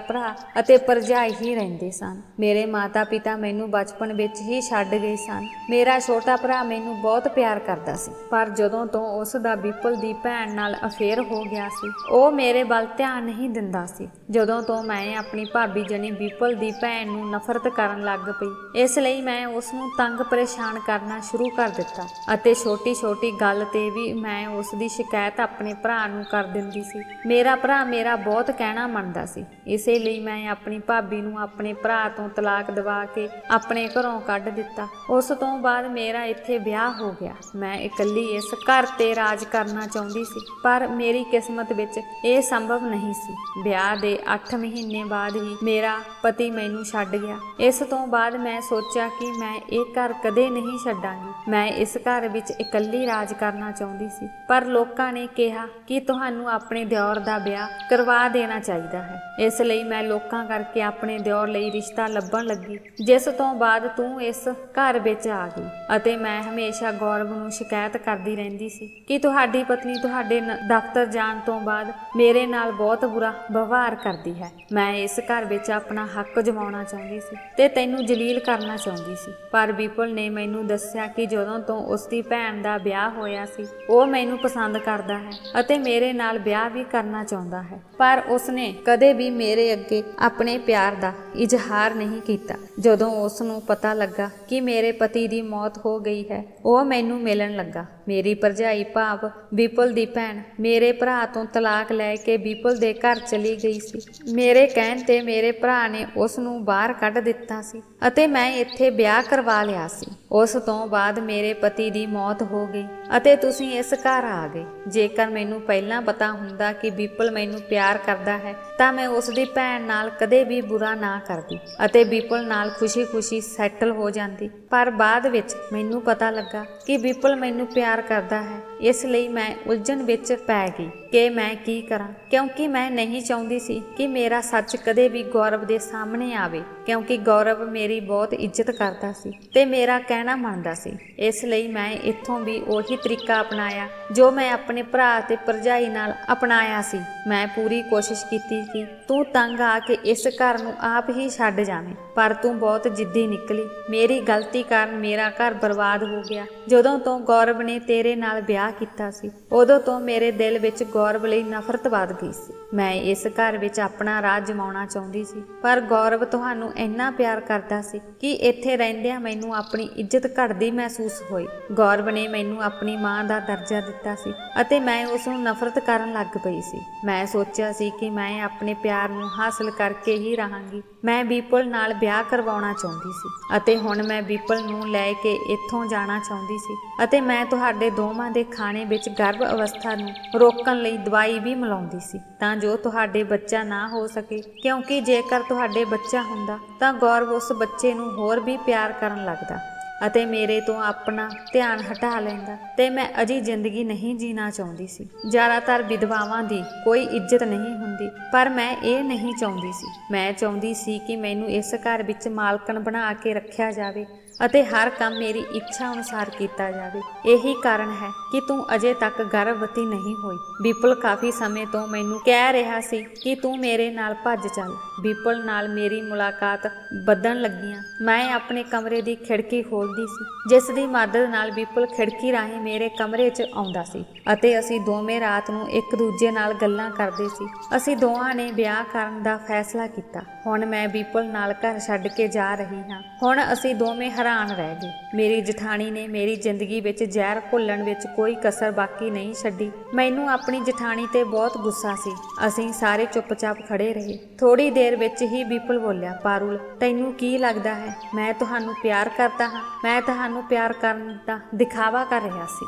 ਭਰਾ ਅਤੇ ਭਰਜਾਈ ਹੀ ਰਹਿੰਦੇ ਸਨ। ਮੇਰੇ ਮਾਤਾ ਪਿਤਾ ਮੈਨੂੰ ਬਚਪਨ ਵਿੱਚ ਹੀ ਛੱਡ ਗਏ ਸਨ। ਮੇਰਾ ਛੋਟਾ ਭਰਾ ਮੈਨੂੰ ਬਹੁਤ ਪਿਆਰ ਕਰਦਾ ਸੀ, ਪਰ ਜਦੋਂ ਤੋਂ ਉਸ ਦਾ ਵਿਪਲ ਦੀ ਭੈਣ ਨਾਲ ਅਫੇਅਰ ਹੋ ਗਿਆ ਸੀ, ਉਹ ਮੇਰੇ ਵੱਲ ਧਿਆਨ ਨਹੀਂ ਦਿੰਦਾ ਸੀ। ਜਦੋਂ ਤੋਂ ਮੈਂ ਆਪਣੀ ਭਾਬੀ ਜਣੀ ਵਿਪਲ ਦੀ ਭੈਣ ਨੂੰ ਨਫ਼ਰਤ ਕਰਨ ਲੱਗ ਪਈ, ਇਸ ਲਈ ਮੈਂ ਉਸ ਨੂੰ ਤੰਗ ਪਰੇਸ਼ਾਨ ਕਰਨਾ ਸ਼ੁਰੂ ਕਰ ਦਿੱਤਾ ਅਤੇ ਛੋਟੀ-ਛੋਟੀ ਗੱਲ ਤੇ ਵੀ ਮੈਂ ਉਸ ਦੀ ਸ਼ਿਕਾਇਤ ਆਪਣੇ ਭਰਾ ਨੂੰ ਕਰ ਦਿੰਦੀ ਸੀ। ਮੇਰਾ ਭਰਾ ਮੇਰਾ ਬਹੁਤ ਕਹਿਣਾ ਮੰਨਦਾ ਸੀ, ਇਸੇ ਲਈ ਮੈਂ ਆਪਣੀ ਭਾਬੀ ਨੂੰ ਆਪਣੇ ਭਰਾ ਤੋਂ ਤਲਾਕ ਦਿਵਾ ਕੇ ਆਪਣੇ ਘਰੋਂ ਕੱਢ ਦਿੱਤਾ। ਉਸ ਤੋਂ ਬਾਅਦ ਮੇਰਾ ਇੱਥੇ ਵਿਆਹ ਹੋ ਗਿਆ। ਮੈਂ ਇਕੱਲੀ ਇਸ ਘਰ ਤੇ ਰਾਜ ਕਰਨਾ ਚਾਹੁੰਦੀ ਸੀ, ਪਰ ਮੇਰੀ ਕਿਸਮਤ ਵਿੱਚ ਇਹ ਸੰਭਵ ਨਹੀਂ ਸੀ। ਵਿਆਹ ਦੇ 8 ਮਹੀਨੇ ਬਾਅਦ ਹੀ ਮੇਰਾ ਪਤੀ ਮੈਨੂੰ ਛੱਡ ਗਿਆ। ਇਸ ਤੋਂ ਬਾਅਦ ਮੈਂ ਸੋਚਿਆ ਕਿ ਮੈਂ ਇਹ ਘਰ ਕਦੇ ਨਹੀਂ ਛੱਡਾਂਗੀ। ਮੈਂ ਇਸ ਘਰ ਵਿੱਚ ਇਕੱਲੀ ਰਾਜ ਕਰਨਾ ਚਾਹੁੰਦੀ ਸੀ, ਪਰ ਲੋਕਾਂ ਨੇ ਕਿਹਾ ਕਿ ਤੁਹਾਨੂੰ ਆਪਣੇ ਦਿਓਰ ਦਾ ਵਿਆਹ ਕਰਵਾ ਦੇਣਾ ਚਾਹੀਦਾ ਹੈ। ਇਸ ਲਈ ਮੈਂ ਲੋਕਾਂ ਕਰਕੇ ਆਪਣੇ ਦਿਓਰ ਲਈ ਰਿਸ਼ਤਾ ਲੱਭਣ ਲੱਗੀ, ਜਿਸ ਤੋਂ ਬਾਅਦ ਤੂੰ ਇਸ ਘਰ ਵਿੱਚ ਆ ਗਈ ਅਤੇ ਮੈਂ ਹਮੇਸ਼ਾ ਗੌਰਵ ਨੂੰ ਸ਼ਿਕਾਇਤ ਕਰਦੀ ਰਹਿੰਦੀ ਸੀ ਕਿ ਤੁਹਾਡੀ ਪਤਨੀ ਤੁਹਾਡੇ ਦਫ਼ਤਰ ਜਾਣ ਤੋਂ ਬਾਅਦ ਮੇਰੇ ਨਾਲ ਬਹੁਤ ਬੁਰਾ ਵਿਵਹਾਰ ਕਰਦੀ ਹੈ। ਮੈਂ ਇਸ ਘਰ ਵਿੱਚ ਆਪਣਾ ਹੱਕ ਜਮਾਉਣਾ ਚਾਹੁੰਦੀ ਸੀ ਤੇ ਤੈਨੂੰ ਜਲੀਲ ਕਰਨਾ ਚਾਹੁੰਦੀ ਸੀ, ਪਰ ਵਿਪਲ ਨੇ ਮੈਨੂੰ ਦੱਸਿਆ ਕਿ ਜਦੋਂ ਤੋਂ ਉਸ ਦੀ ਭੈਣ ਦਾ ਵਿਆਹ ਹੋਇਆ ਸੀ, ਉਹ ਮੈਨੂੰ ਪਸੰਦ ਕਰਦਾ ਹੈ ਅਤੇ ਮੇਰੇ ਨਾਲ ਵਿਆਹ ਵੀ ਕਰਨਾ ਚਾਹੁੰਦਾ ਹੈ, ਪਰ ਉਸਨੇ ਕਦੇ ਵੀ ਮੇਰੇ ਅੱਗੇ ਆਪਣੇ ਪਿਆਰ ਦਾ ਇਜ਼ਹਾਰ ਨਹੀਂ ਕੀਤਾ। ਜਦੋਂ ਉਸ ਨੂੰ ਪਤਾ ਲੱਗਾ ਕਿ ਮੇਰੇ ਪਤੀ ਦੀ ਮੌਤ ਹੋ ਗਈ ਹੈ, ਉਹ ਮੈਨੂੰ ਮਿਲਣ ਲੱਗਾ। ਮੇਰੀ ਭਰਜਾਈ ਭਾਵ ਵਿਪਲ ਦੀ ਭੈਣ ਮੇਰੇ ਭਰਾ ਤੋਂ ਤਲਾਕ ਲੈ ਕੇ ਵਿਪਲ ਦੇ ਘਰ ਚਲੀ ਗਈ ਸੀ। ਮੇਰੇ ਕਹਿਣ ਤੇ ਮੇਰੇ ਭਰਾ ਨੇ ਉਸ ਨੂੰ ਬਾਹਰ ਕੱਢ ਦਿੱਤਾ ਸੀ ਅਤੇ ਮੈਂ ਇੱਥੇ ਵਿਆਹ ਕਰਵਾ ਲਿਆ ਸੀ। ਉਸ ਤੋਂ ਬਾਅਦ ਮੇਰੇ ਪਤੀ ਦੀ ਮੌਤ ਹੋ ਗਈ ਅਤੇ ਤੁਸੀਂ ਇਸ ਘਰ ਆ ਗਏ। ਜੇਕਰ ਮੈਨੂੰ ਪਹਿਲਾਂ ਪਤਾ ਹੁੰਦਾ ਕਿ ਵਿਪਲ ਮੈਨੂੰ ਪਿਆਰ ਕਰਦਾ ਹੈ ਤਾਂ ਮੈਂ ਉਸ ਦੀ ਭੈਣ ਨਾਲ ਕਦੇ ਵੀ ਬੁਰਾ ਨਾ ਕਰਦੀ ਅਤੇ ਵਿਪਲ ਨਾਲ ਖੁਸ਼ੀ-ਖੁਸ਼ੀ ਸੈਟਲ ਹੋ ਜਾਂਦੀ, ਪਰ ਬਾਅਦ ਵਿੱਚ ਮੈਨੂੰ ਪਤਾ ਲੱਗਾ ਕਿ ਵਿਪਲ ਮੈਨੂੰ ਪਿਆਰ ਕਰਦਾ ਹੈ। ਇਸ ਲਈ ਮੈਂ ਉਲਝਣ ਵਿੱਚ ਪੈ ਗਈ ਕਿ ਮੈਂ ਕੀ ਕਰਾਂ, ਕਿਉਂਕਿ ਮੈਂ ਨਹੀਂ ਚਾਹੁੰਦੀ ਸੀ ਕਿ ਮੇਰਾ ਸੱਚ ਕਦੇ ਵੀ ਗੌਰਵ ਦੇ ਸਾਹਮਣੇ ਆਵੇ, ਕਿਉਂਕਿ ਗੌਰਵ ਮੇਰੀ ਬਹੁਤ ਇੱਜ਼ਤ ਕਰਦਾ ਸੀ ਤੇ ਮੇਰਾ ਕਹਿਣਾ ਮੰਨਦਾ ਸੀ। ਇਸ ਲਈ ਮੈਂ ਇੱਥੋਂ ਵੀ ਉਹੀ ਤਰੀਕਾ ਅਪਣਾਇਆ ਜੋ ਮੈਂ ਆਪਣੇ ਭਰਾ ਤੇ ਭਰਜਾਈ ਨਾਲ ਅਪਣਾਇਆ ਸੀ। ਮੈਂ ਪੂਰੀ ਕੋਸ਼ਿਸ਼ ਕੀਤੀ ਕਿ ਤੂੰ ਤੰਗ ਆ ਕੇ ਇਸ ਘਰ ਨੂੰ ਆਪ ਹੀ ਛੱਡ ਜਾਵੇਂ, ਪਰ ਤੂੰ ਬਹੁਤ ਜਿੱਦੀ ਨਿਕਲੀ। ਮੇਰੀ ਗਲਤੀ ਕਾਰਨ ਮੇਰਾ ਘਰ ਬਰਬਾਦ ਹੋ ਗਿਆ। ਜਦੋਂ ਤੋਂ ਗੌਰਵ ਨੇ ਤੇਰੇ ਨਾਲ ਵਿਆਹ ਕੀਤਾ ਸੀ, ਉਦੋਂ ਤੋਂ ਮੇਰੇ ਦਿਲ ਵਿੱਚ ਗੌਰਵ ਲਈ ਨਫ਼ਰਤ ਵੱਧ ਗਈ ਸੀ। ਮੈਂ ਇਸ ਘਰ ਵਿੱਚ ਆਪਣਾ ਰਾਜ ਜਮਾਉਣਾ ਚਾਹੁੰਦੀ ਸੀ, ਪਰ ਗੌਰਵ ਤੁਹਾਨੂੰ ਇੰਨਾ ਪਿਆਰ ਕਰਦਾ ਸੀ ਕਿ ਇੱਥੇ ਰਹਿੰਦਿਆਂ ਮੈਨੂੰ ਆਪਣੀ ਇੱਜ਼ਤ ਘਟਦੀ ਮਹਿਸੂਸ ਹੋਈ। ਗੌਰਵ ਨੇ ਮੈਨੂੰ ਆਪਣੀ ਮਾਂ ਦਾ ਦਰਜਾ ਦਿੱਤਾ ਸੀ ਅਤੇ ਮੈਂ ਉਸ ਨੂੰ ਨਫ਼ਰਤ ਕਰਨ ਲੱਗ ਪਈ ਸੀ। ਮੈਂ ਸੋਚਿਆ ਸੀ ਕਿ ਮੈਂ ਆਪਣੇ ਪਿਆਰ ਨੂੰ ਹਾਸਲ ਕਰਕੇ ਹੀ ਰਹਾਂਗੀ। ਮੈਂ ਵਿਪਲ ਨਾਲ ਵਿਆਹ ਕਰਵਾਉਣਾ ਚਾਹੁੰਦੀ ਸੀ ਅਤੇ ਹੁਣ ਮੈਂ ਵਿਪਲ ਨੂੰ ਲੈ ਕੇ ਇੱਥੋਂ ਜਾਣਾ ਚਾਹੁੰਦੀ ਸੀ ਅਤੇ ਮੈਂ ਤੁਹਾਡੇ ਦੋਵਾਂ ਦੇ ਖਾਣੇ ਵਿੱਚ ਗਰਭ ਅਵਸਥਾ ਨੂੰ ਰੋਕਣ ਲਈ ਦਵਾਈ ਵੀ ਮਿਲਾਉਂਦੀ ਸੀ ਤਾਂ ਜੋ ਤੁਹਾਡੇ ਬੱਚਾ ਨਾ ਹੋ ਸਕੇ, ਕਿਉਂਕਿ ਜੇਕਰ ਤੁਹਾਡੇ ਬੱਚਾ ਹੁੰਦਾ ਤਾਂ ਗੌਰਵ ਉਸ ਬੱਚੇ ਨੂੰ ਹੋਰ ਵੀ ਪਿਆਰ ਕਰਨ ਲੱਗਦਾ ਅਤੇ ਮੇਰੇ ਤੋਂ ਆਪਣਾ ਧਿਆਨ ਹਟਾ ਲੈਂਦਾ ਤੇ ਮੈਂ ਅਜੀ ਜ਼ਿੰਦਗੀ ਨਹੀਂ ਜੀਣਾ ਚਾਹੁੰਦੀ ਸੀ। ਜ਼ਿਆਦਾਤਰ ਵਿਧਵਾਵਾਂ ਦੀ ਕੋਈ ਇੱਜ਼ਤ ਨਹੀਂ ਹੁੰਦੀ, ਪਰ ਮੈਂ ਇਹ ਨਹੀਂ ਚਾਹੁੰਦੀ ਸੀ। ਮੈਂ ਚਾਹੁੰਦੀ ਸੀ ਕਿ ਮੈਨੂੰ ਇਸ ਘਰ ਵਿੱਚ ਮਾਲਕਣ ਬਣਾ ਕੇ ਰੱਖਿਆ ਜਾਵੇ ਅਤੇ ਹਰ ਕੰਮ ਮੇਰੀ ਇੱਛਾ ਅਨੁਸਾਰ ਕੀਤਾ ਜਾਵੇ। ਇਹੀ ਕਾਰਨ ਹੈ ਕਿ ਤੂੰ ਅਜੇ ਤੱਕ ਗਰਭਵਤੀ ਨਹੀਂ ਹੋਈ। ਵਿਪਲ ਕਾਫੀ ਸਮੇਂ ਤੋਂ ਮੈਨੂੰ ਕਹਿ ਰਿਹਾ ਸੀ ਕਿ ਤੂੰ ਮੇਰੇ ਨਾਲ ਭੱਜ ਚੱਲ। ਵਿਪਲ ਨਾਲ ਮੇਰੀ ਮੁਲਾਕਾਤ ਵਧਣ ਲੱਗੀਆਂ। ਮੈਂ ਆਪਣੇ ਕਮਰੇ ਦੀ ਖਿੜਕੀ ਖੋਲ੍ਹਦੀ ਸੀ, ਜਿਸ ਦੀ ਮਦਦ ਨਾਲ ਵਿਪਲ ਖਿੜਕੀ ਰਾਹੀਂ ਮੇਰੇ ਕਮਰੇ 'ਚ ਆਉਂਦਾ ਸੀ ਅਤੇ ਅਸੀਂ ਦੋਵੇਂ ਰਾਤ ਨੂੰ ਇੱਕ ਦੂਜੇ ਨਾਲ ਗੱਲਾਂ ਕਰਦੇ ਸੀ। ਅਸੀਂ ਦੋਵਾਂ ਨੇ ਵਿਆਹ ਕਰਨ ਦਾ ਫੈਸਲਾ ਕੀਤਾ। ਹੁਣ ਮੈਂ ਵਿਪਲ ਨਾਲ ਘਰ ਛੱਡ ਕੇ ਜਾ ਰਹੀ ਹਾਂ। ਹੁਣ ਅਸੀਂ ਦੋਵੇਂ ਹੈਰਾਨ ਰਹਿ ਗਏ। ਮੇਰੀ ਜਠਾਣੀ ਨੇ ਮੇਰੀ ਜ਼ਿੰਦਗੀ ਵਿੱਚ ਜ਼ਹਿਰ ਘੋਲਣ ਵਿੱਚ ਕੋਈ ਕਸਰ ਬਾਕੀ ਨਹੀਂ ਛੱਡੀ। ਮੈਨੂੰ ਆਪਣੀ ਜਠਾਣੀ ਤੇ ਬਹੁਤ ਗੁੱਸਾ ਸੀ। ਅਸੀਂ ਸਾਰੇ ਚੁੱਪਚਾਪ ਖੜੇ ਰਹੇ। ਥੋੜੀ ਦੇਰ ਵਿੱਚ ਹੀ ਵਿਪਲ ਬੋਲਿਆ, ਪਾਰੁਲ, ਤੈਨੂੰ ਕੀ ਲੱਗਦਾ ਹੈ ਮੈਂ ਤੁਹਾਨੂੰ ਪਿਆਰ ਕਰਦਾ ਹਾਂ? ਮੈਂ ਤੁਹਾਨੂੰ ਪਿਆਰ ਕਰਨ ਦਾ ਦਿਖਾਵਾ ਕਰ ਰਿਹਾ ਸੀ।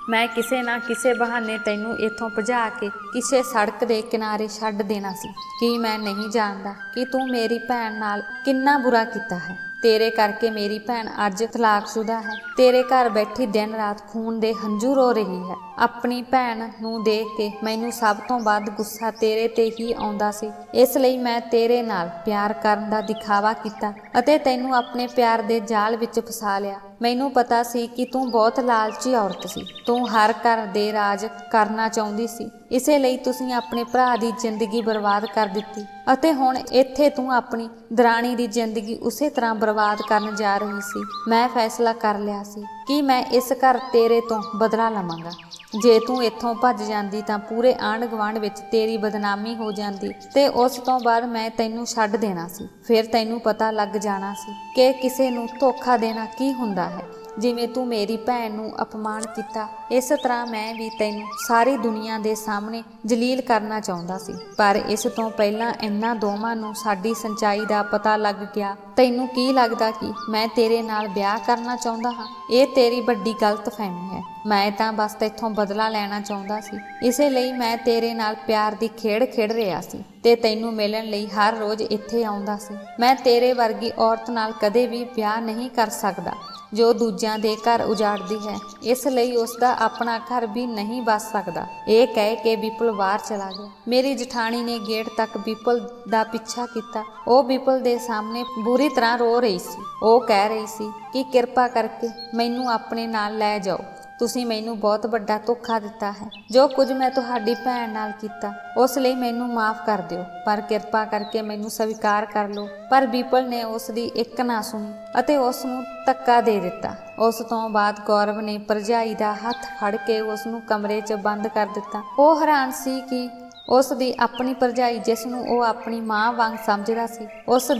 ਮੈਂ ਕਿਸੇ ਨਾ ਕਿਸੇ ਬਹਾਨੇ ਤੈਨੂੰ ਇੱਥੋਂ ਭਜਾ ਕੇ ਕਿਸੇ ਸੜਕ ਦੇ ਕਿਨਾਰੇ ਛੱਡ ਦੇਣਾ ਸੀ। ਕੀ ਮੈਂ ਨਹੀਂ ਜਾਣਦਾ ਕਿ ਤੂੰ ਮੇਰੀ ਭੈਣ ਨਾਲ ਕਿੰਨਾ ਬੁਰਾ ਕੀਤਾ ਹੈ? ਤੇਰੇ ਕਰਕੇ ਮੇਰੀ ਭੈਣ ਅੱਜ ਤਲਾਕਸ਼ੁਦਾ ਹੈ। ਤੇਰੇ ਘਰ ਬੈਠੀ ਦਿਨ ਰਾਤ ਖੂਨ ਦੇ ਹੰਝੂ ਰੋ ਰਹੀ ਹੈ। ਆਪਣੀ ਭੈਣ ਨੂੰ ਦੇਖ ਕੇ ਮੈਨੂੰ ਸਭ ਤੋਂ ਵੱਧ ਗੁੱਸਾ ਤੇਰੇ ਤੇ ਹੀ ਆਉਂਦਾ ਸੀ। ਇਸ ਲਈ ਮੈਂ ਤੇਰੇ ਨਾਲ ਪਿਆਰ ਕਰਨ ਦਾ ਦਿਖਾਵਾ ਕੀਤਾ ਅਤੇ ਤੈਨੂੰ ਆਪਣੇ ਪਿਆਰ ਦੇ ਜਾਲ ਵਿੱਚ ਫਸਾ ਲਿਆ। ਮੈਨੂੰ ਪਤਾ ਸੀ ਕਿ ਤੂੰ ਬਹੁਤ ਲਾਲਚੀ ਔਰਤ ਸੀ। ਤੂੰ ਹਰ ਘਰ ਦੇ ਰਾਜ ਕਰਨਾ ਚਾਹੁੰਦੀ ਸੀ। ਇਸੇ ਲਈ ਤੁਸੀਂ ਆਪਣੇ ਭਰਾ ਦੀ ਜ਼ਿੰਦਗੀ ਬਰਬਾਦ ਕਰ ਦਿੱਤੀ ਅਤੇ ਹੁਣ ਇੱਥੇ ਤੂੰ ਆਪਣੀ ਦਰਾਣੀ ਦੀ ਜ਼ਿੰਦਗੀ ਉਸੇ ਤਰ੍ਹਾਂ ਬਰਬਾਦ ਕਰਨ ਜਾ ਰਹੀ ਸੀ। ਮੈਂ ਫੈਸਲਾ ਕਰ ਲਿਆ ਸੀ ਕਿ ਮੈਂ ਇਸ ਘਰ ਤੇਰੇ ਤੋਂ ਬਦਲਾ ਲਵਾਂਗਾ। ਜੇ ਤੂੰ ਇੱਥੋਂ ਭੱਜ ਜਾਂਦੀ ਤਾਂ ਪੂਰੇ ਆਂਢ ਗੁਆਂਢ ਵਿੱਚ ਤੇਰੀ ਬਦਨਾਮੀ ਹੋ ਜਾਂਦੀ ਤੇ ਉਸ ਤੋਂ ਬਾਅਦ ਮੈਂ ਤੈਨੂੰ ਛੱਡ ਦੇਣਾ ਸੀ। ਫਿਰ ਤੈਨੂੰ ਪਤਾ ਲੱਗ ਜਾਣਾ ਸੀ ਕਿ ਕਿਸੇ ਨੂੰ ਧੋਖਾ ਦੇਣਾ ਕੀ ਹੁੰਦਾ ਹੈ। ਜਿਵੇਂ ਤੂੰ ਮੇਰੀ ਭੈਣ ਨੂੰ ਅਪਮਾਨ ਕੀਤਾ, ਇਸ ਤਰ੍ਹਾਂ ਮੈਂ ਵੀ ਤੈਨੂੰ ਸਾਰੀ ਦੁਨੀਆ ਦੇ ਸਾਹਮਣੇ ਜਲੀਲ ਕਰਨਾ ਚਾਹੁੰਦਾ ਸੀ। ਪਰ ਇਸ ਤੋਂ ਪਹਿਲਾਂ ਇਹਨਾਂ ਦੋਵਾਂ ਨੂੰ ਸਾਡੀ ਸੱਚਾਈ ਦਾ ਪਤਾ ਲੱਗ ਗਿਆ। ਤੈਨੂੰ ਕੀ ਲੱਗਦਾ ਕਿ ਮੈਂ ਤੇਰੇ ਨਾਲ ਵਿਆਹ ਕਰਨਾ ਚਾਹੁੰਦਾ ਹਾਂ? ਇਹ ਤੇਰੀ ਵੱਡੀ ਗਲਤਫਹਿਮੀ ਹੈ। ਮੈਂ ਤਾਂ ਬਸ ਤੈਥੋਂ ਬਦਲਾ ਲੈਣਾ ਚਾਹੁੰਦਾ ਸੀ। ਇਸੇ ਲਈ ਮੈਂ ਤੇਰੇ ਨਾਲ ਪਿਆਰ ਦੀ ਖੇਡ ਖੇਡ ਰਿਹਾ ਸੀ ਤੇ ਤੈਨੂੰ ਮਿਲਣ ਲਈ ਹਰ ਰੋਜ਼ ਇੱਥੇ ਆਉਂਦਾ ਸੀ। ਮੈਂ ਤੇਰੇ ਵਰਗੀ ਔਰਤ ਨਾਲ ਕਦੇ ਵੀ ਵਿਆਹ ਨਹੀਂ ਕਰ ਸਕਦਾ ਜੋ ਦੂਜਿਆਂ ਦੇ ਘਰ ਉਜਾੜਦੀ ਹੈ। ਇਸ ਲਈ ਉਸ ਦਾ ਆਪਣਾ ਘਰ ਵੀ ਨਹੀਂ ਬਚ ਸਕਦਾ। ਇਹ ਕਹਿ ਕੇ ਵਿਪੁਲ ਬਾਹਰ ਚਲਾ ਗਿਆ। ਮੇਰੀ ਜਠਾਣੀ ਨੇ ਗੇਟ ਤੱਕ ਵਿਪੁਲ ਦਾ ਪਿੱਛਾ ਕੀਤਾ। ਉਹ ਵਿਪੁਲ ਦੇ ਸਾਹਮਣੇ ਬੁਰੀ ਤਰ੍ਹਾਂ ਰੋ ਰਹੀ ਸੀ। ਉਹ ਕਹਿ ਰਹੀ ਸੀ ਕਿ ਕਿਰਪਾ ਕਰਕੇ ਮੈਨੂੰ ਆਪਣੇ ਨਾਲ ਲੈ ਜਾਓ। ਤੁਸੀਂ ਮੈਨੂੰ ਬਹੁਤ ਵੱਡਾ ਧੋਖਾ ਦਿੱਤਾ ਹੈ। ਜੋ ਕੁਝ ਮੈਂ ਤੁਹਾਡੀ ਭੈਣ ਨਾਲ ਕੀਤਾ ਉਸ ਲਈ ਮੈਨੂੰ ਮਾਫ ਕਰ ਦਿਓ, ਪਰ ਕਿਰਪਾ ਕਰਕੇ ਮੈਨੂੰ ਸਵੀਕਾਰ ਕਰ ਲਓ। ਪਰ ਵਿਪੁਲ ਨੇ ਉਸ ਦੀ ਇੱਕ ਨਾ ਸੁਣੀ ਅਤੇ ਉਸ ਨੂੰ ਧੱਕਾ ਦੇ ਦਿੱਤਾ। ਉਸ ਤੋਂ ਬਾਅਦ ਗੌਰਵ ਨੇ ਭਰਜਾਈ ਦਾ ਹੱਥ ਫੜ ਕੇ ਉਸ ਨੂੰ ਕਮਰੇ 'ਚ ਬੰਦ ਕਰ ਦਿੱਤਾ। ਉਹ ਹੈਰਾਨ ਸੀ ਕਿ ਉਸ ਦੀ ਆਪਣੀ ਭਰਜਾਈ, ਜਿਸ ਨੂੰ ਉਹ ਆਪਣੀ ਮਾਂ ਵਾਂਗ ਸਮਝਦਾ ਸੀ, ਉਸ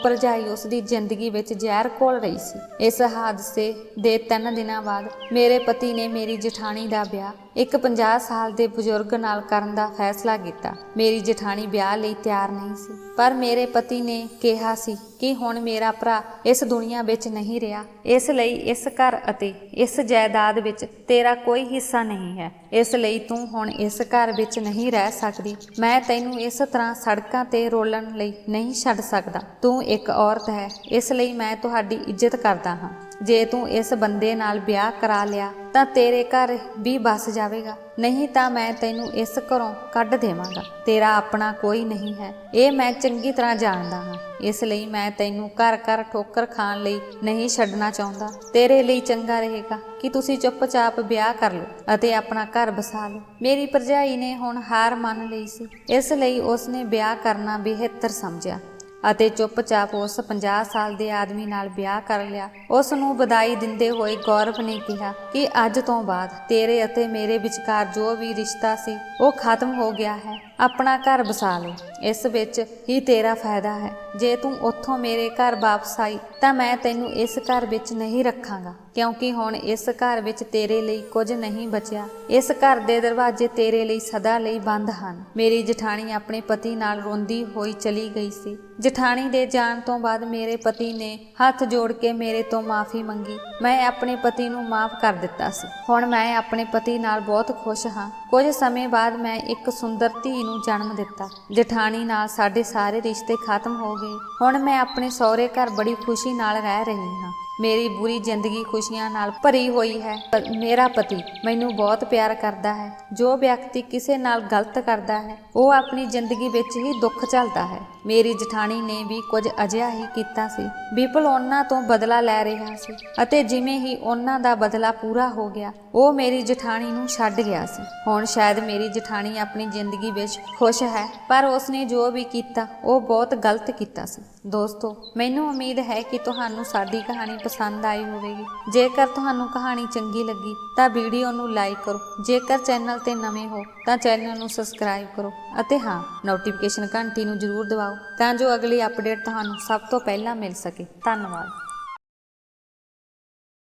ਭਰਜਾਈ ਉਸ ਦੀ ਜ਼ਿੰਦਗੀ ਵਿੱਚ ਜ਼ਹਿਰ ਘੋਲ ਰਹੀ ਸੀ। ਇਸ ਹਾਦਸੇ ਦੇ 3 ਦਿਨਾਂ ਬਾਅਦ ਮੇਰੇ ਪਤੀ ਨੇ ਮੇਰੀ ਜਠਾਣੀ ਦਾ ਵਿਆਹ ਇੱਕ 50 ਸਾਲ ਦੇ ਬਜ਼ੁਰਗ ਨਾਲ ਕਰਨ ਦਾ ਫੈਸਲਾ ਕੀਤਾ। ਮੇਰੀ ਜਠਾਣੀ ਵਿਆਹ ਲਈ ਤਿਆਰ ਨਹੀਂ ਸੀ, ਪਰ ਮੇਰੇ ਪਤੀ ਨੇ ਕਿਹਾ ਸੀ ਕਿ ਹੁਣ ਮੇਰਾ ਭਰਾ ਇਸ ਦੁਨੀਆ ਵਿੱਚ ਨਹੀਂ ਰਿਹਾ, ਇਸ ਲਈ ਇਸ ਘਰ ਅਤੇ ਇਸ ਜਾਇਦਾਦ ਵਿੱਚ ਤੇਰਾ ਕੋਈ ਹਿੱਸਾ ਨਹੀਂ ਹੈ। ਇਸ ਲਈ ਤੂੰ ਹੁਣ ਇਸ ਘਰ ਵਿੱਚ ਨਹੀਂ ਰਹਿ ਸਕਦੀ। ਮੈਂ ਤੈਨੂੰ ਇਸ ਤਰ੍ਹਾਂ ਸੜਕਾਂ ਤੇ ਰੋਲਣ ਲਈ ਨਹੀਂ ਛੱਡ ਸਕਦਾ। ਤੂੰ ਇੱਕ ਔਰਤ ਹੈ, ਇਸ ਲਈ ਮੈਂ ਤੁਹਾਡੀ ਇੱਜ਼ਤ ਕਰਦਾ ਹਾਂ। ਜੇ ਤੂੰ ਇਸ ਬੰਦੇ ਨਾਲ ਵਿਆਹ ਕਰਾ ਲਿਆ ਤਾਂ ਤੇਰੇ ਘਰ ਵੀ ਬਸ ਜਾਵੇਗਾ, ਨਹੀਂ ਤਾਂ ਮੈਂ ਤੈਨੂੰ ਇਸ ਘਰੋਂ ਕੱਢ ਦੇਵਾਂਗਾ। ਤੇਰਾ ਆਪਣਾ ਕੋਈ ਨਹੀਂ ਹੈ, ਇਹ ਮੈਂ ਚੰਗੀ ਤਰ੍ਹਾਂ ਜਾਣਦਾ ਹਾਂ। ਇਸ ਲਈ ਮੈਂ ਤੈਨੂੰ ਘਰ ਘਰ ਠੋਕਰ ਖਾਣ ਲਈ ਨਹੀਂ ਛੱਡਣਾ ਚਾਹੁੰਦਾ। ਤੇਰੇ ਲਈ ਚੰਗਾ ਰਹੇਗਾ ਕਿ ਤੁਸੀਂ ਚੁੱਪਚਾਪ ਵਿਆਹ ਕਰ ਲਓ ਅਤੇ ਆਪਣਾ ਘਰ ਬਸਾ ਲਓ। ਮੇਰੀ ਭਰਜਾਈ ਨੇ ਹੁਣ ਹਾਰ ਮੰਨ ਲਈ ਸੀ, ਇਸ ਲਈ ਉਸਨੇ ਵਿਆਹ ਕਰਨਾ ਬਿਹਤਰ ਸਮਝਿਆ ਅਤੇ ਚੁੱਪਚਾਪ ਉਸ 50 ਸਾਲ ਦੇ ਆਦਮੀ ਨਾਲ ਵਿਆਹ ਕਰ ਲਿਆ। ਉਸ ਨੂੰ ਵਧਾਈ ਦਿੰਦੇ ਹੋਏ ਗੌਰਵ ਨੇ ਕਿਹਾ ਕਿ ਅੱਜ ਤੋਂ ਬਾਅਦ ਤੇਰੇ ਅਤੇ ਮੇਰੇ ਵਿਚਕਾਰ ਜੋ ਵੀ ਰਿਸ਼ਤਾ ਸੀ ਉਹ ਖਤਮ ਹੋ ਗਿਆ ਹੈ। ਆਪਣਾ ਘਰ ਬਸਾ ਲਓ, ਇਸ ਵਿੱਚ ਹੀ ਤੇਰਾ ਫਾਇਦਾ ਹੈ। ਜੇ ਤੂੰ ਉੱਥੋਂ ਮੇਰੇ ਘਰ ਵਾਪਸ ਆਈ ਤਾਂ ਮੈਂ ਤੈਨੂੰ ਇਸ ਘਰ ਵਿੱਚ ਨਹੀਂ ਰੱਖਾਂਗਾ, ਕਿਉਂਕਿ ਹੁਣ ਇਸ ਘਰ ਵਿੱਚ ਤੇਰੇ ਲਈ ਕੁਝ ਨਹੀਂ ਬਚਿਆ। ਇਸ ਘਰ ਦੇ ਦਰਵਾਜ਼ੇ ਤੇਰੇ ਲਈ ਸਦਾ ਲਈ ਬੰਦ ਹਨ। ਮੇਰੀ ਜਠਾਣੀ ਆਪਣੇ ਪਤੀ ਨਾਲ ਰੋਂਦੀ ਹੋਈ ਚਲੀ ਗਈ ਸੀ। ਜਠਾਣੀ ਦੇ ਜਾਣ ਤੋਂ ਬਾਅਦ ਮੇਰੇ ਪਤੀ ਨੇ ਹੱਥ ਜੋੜ ਕੇ ਮੇਰੇ ਤੋਂ ਮਾਫੀ ਮੰਗੀ। ਮੈਂ ਆਪਣੇ ਪਤੀ ਨੂੰ ਮਾਫ ਕਰ ਦਿੱਤਾ ਸੀ। ਹੁਣ ਮੈਂ ਆਪਣੇ ਪਤੀ ਨਾਲ ਬਹੁਤ ਖੁਸ਼ ਹਾਂ। ਕੁਝ ਸਮੇਂ ਬਾਅਦ ਮੈਂ ਇੱਕ ਸੁੰਦਰ ਧੀ ਨੂੰ ਜਨਮ ਦਿੱਤਾ। ਜਠਾਣੀ ਨਾਲ ਸਾਡੇ ਸਾਰੇ ਰਿਸ਼ਤੇ ਖਤਮ ਹੋ ਗਏ। ਹੁਣ ਮੈਂ ਆਪਣੇ ਸਹੁਰੇ ਘਰ ਬੜੀ ਖੁਸ਼ੀ ਨਾਲ ਰਹਿ ਰਹੀ ਹਾਂ। ਮੇਰੀ ਪੂਰੀ ਜ਼ਿੰਦਗੀ ਖੁਸ਼ੀਆਂ ਨਾਲ ਭਰੀ ਹੋਈ ਹੈ। ਮੇਰਾ ਪਤੀ ਮੈਨੂੰ ਬਹੁਤ ਪਿਆਰ ਕਰਦਾ ਹੈ। ਜੋ ਵਿਅਕਤੀ ਕਿਸੇ ਨਾਲ ਗਲਤ ਕਰਦਾ ਹੈ ਉਹ ਆਪਣੀ ਜ਼ਿੰਦਗੀ ਵਿੱਚ ਹੀ ਦੁੱਖ ਝੱਲਦਾ ਹੈ। ਮੇਰੀ ਜਠਾਣੀ ਨੇ ਵੀ ਕੁਝ ਅਜਿਹਾ ਹੀ ਕੀਤਾ ਸੀ। ਵਿਪੁਲ ਉਹਨਾਂ ਤੋਂ ਬਦਲਾ ਲੈ ਰਿਹਾ ਸੀ ਅਤੇ ਜਿਵੇਂ ਹੀ ਉਹਨਾਂ ਦਾ ਬਦਲਾ ਪੂਰਾ ਹੋ ਗਿਆ ਉਹ ਮੇਰੀ ਜਠਾਣੀ ਨੂੰ ਛੱਡ ਗਿਆ ਸੀ। ਹੁਣ ਸ਼ਾਇਦ ਮੇਰੀ ਜਠਾਣੀ ਆਪਣੀ ਜ਼ਿੰਦਗੀ ਵਿੱਚ ਖੁਸ਼ ਹੈ, ਪਰ ਉਸਨੇ ਜੋ ਵੀ ਕੀਤਾ ਉਹ ਬਹੁਤ ਗਲਤ ਕੀਤਾ ਸੀ। ਦੋਸਤੋ, ਮੈਨੂੰ ਉਮੀਦ ਹੈ ਕਿ ਤੁਹਾਨੂੰ ਸਾਡੀ ਕਹਾਣੀ ਪਸੰਦ ਆਈ ਹੋਵੇਗੀ। ਜੇਕਰ ਤੁਹਾਨੂੰ ਕਹਾਣੀ ਚੰਗੀ ਲੱਗੀ ਤਾਂ ਵੀਡੀਓ ਨੂੰ ਲਾਈਕ ਕਰੋ। ਜੇਕਰ ਚੈਨਲ ਤੇ ਨਵੇਂ ਹੋ ਤਾਂ ਚੈਨਲ ਨੂੰ ਸਬਸਕ੍ਰਾਈਬ ਕਰੋ ਅਤੇ ਹਾਂ, ਨੋਟੀਫਿਕੇਸ਼ਨ ਘੰਟੀ ਨੂੰ ਜ਼ਰੂਰ ਦਬਾਓ ਤਾਂ ਜੋ ਅਗਲੀ ਅਪਡੇਟ ਤੁਹਾਨੂੰ ਸਭ ਤੋਂ ਪਹਿਲਾਂ ਮਿਲ ਸਕੇ। ਧੰਨਵਾਦ।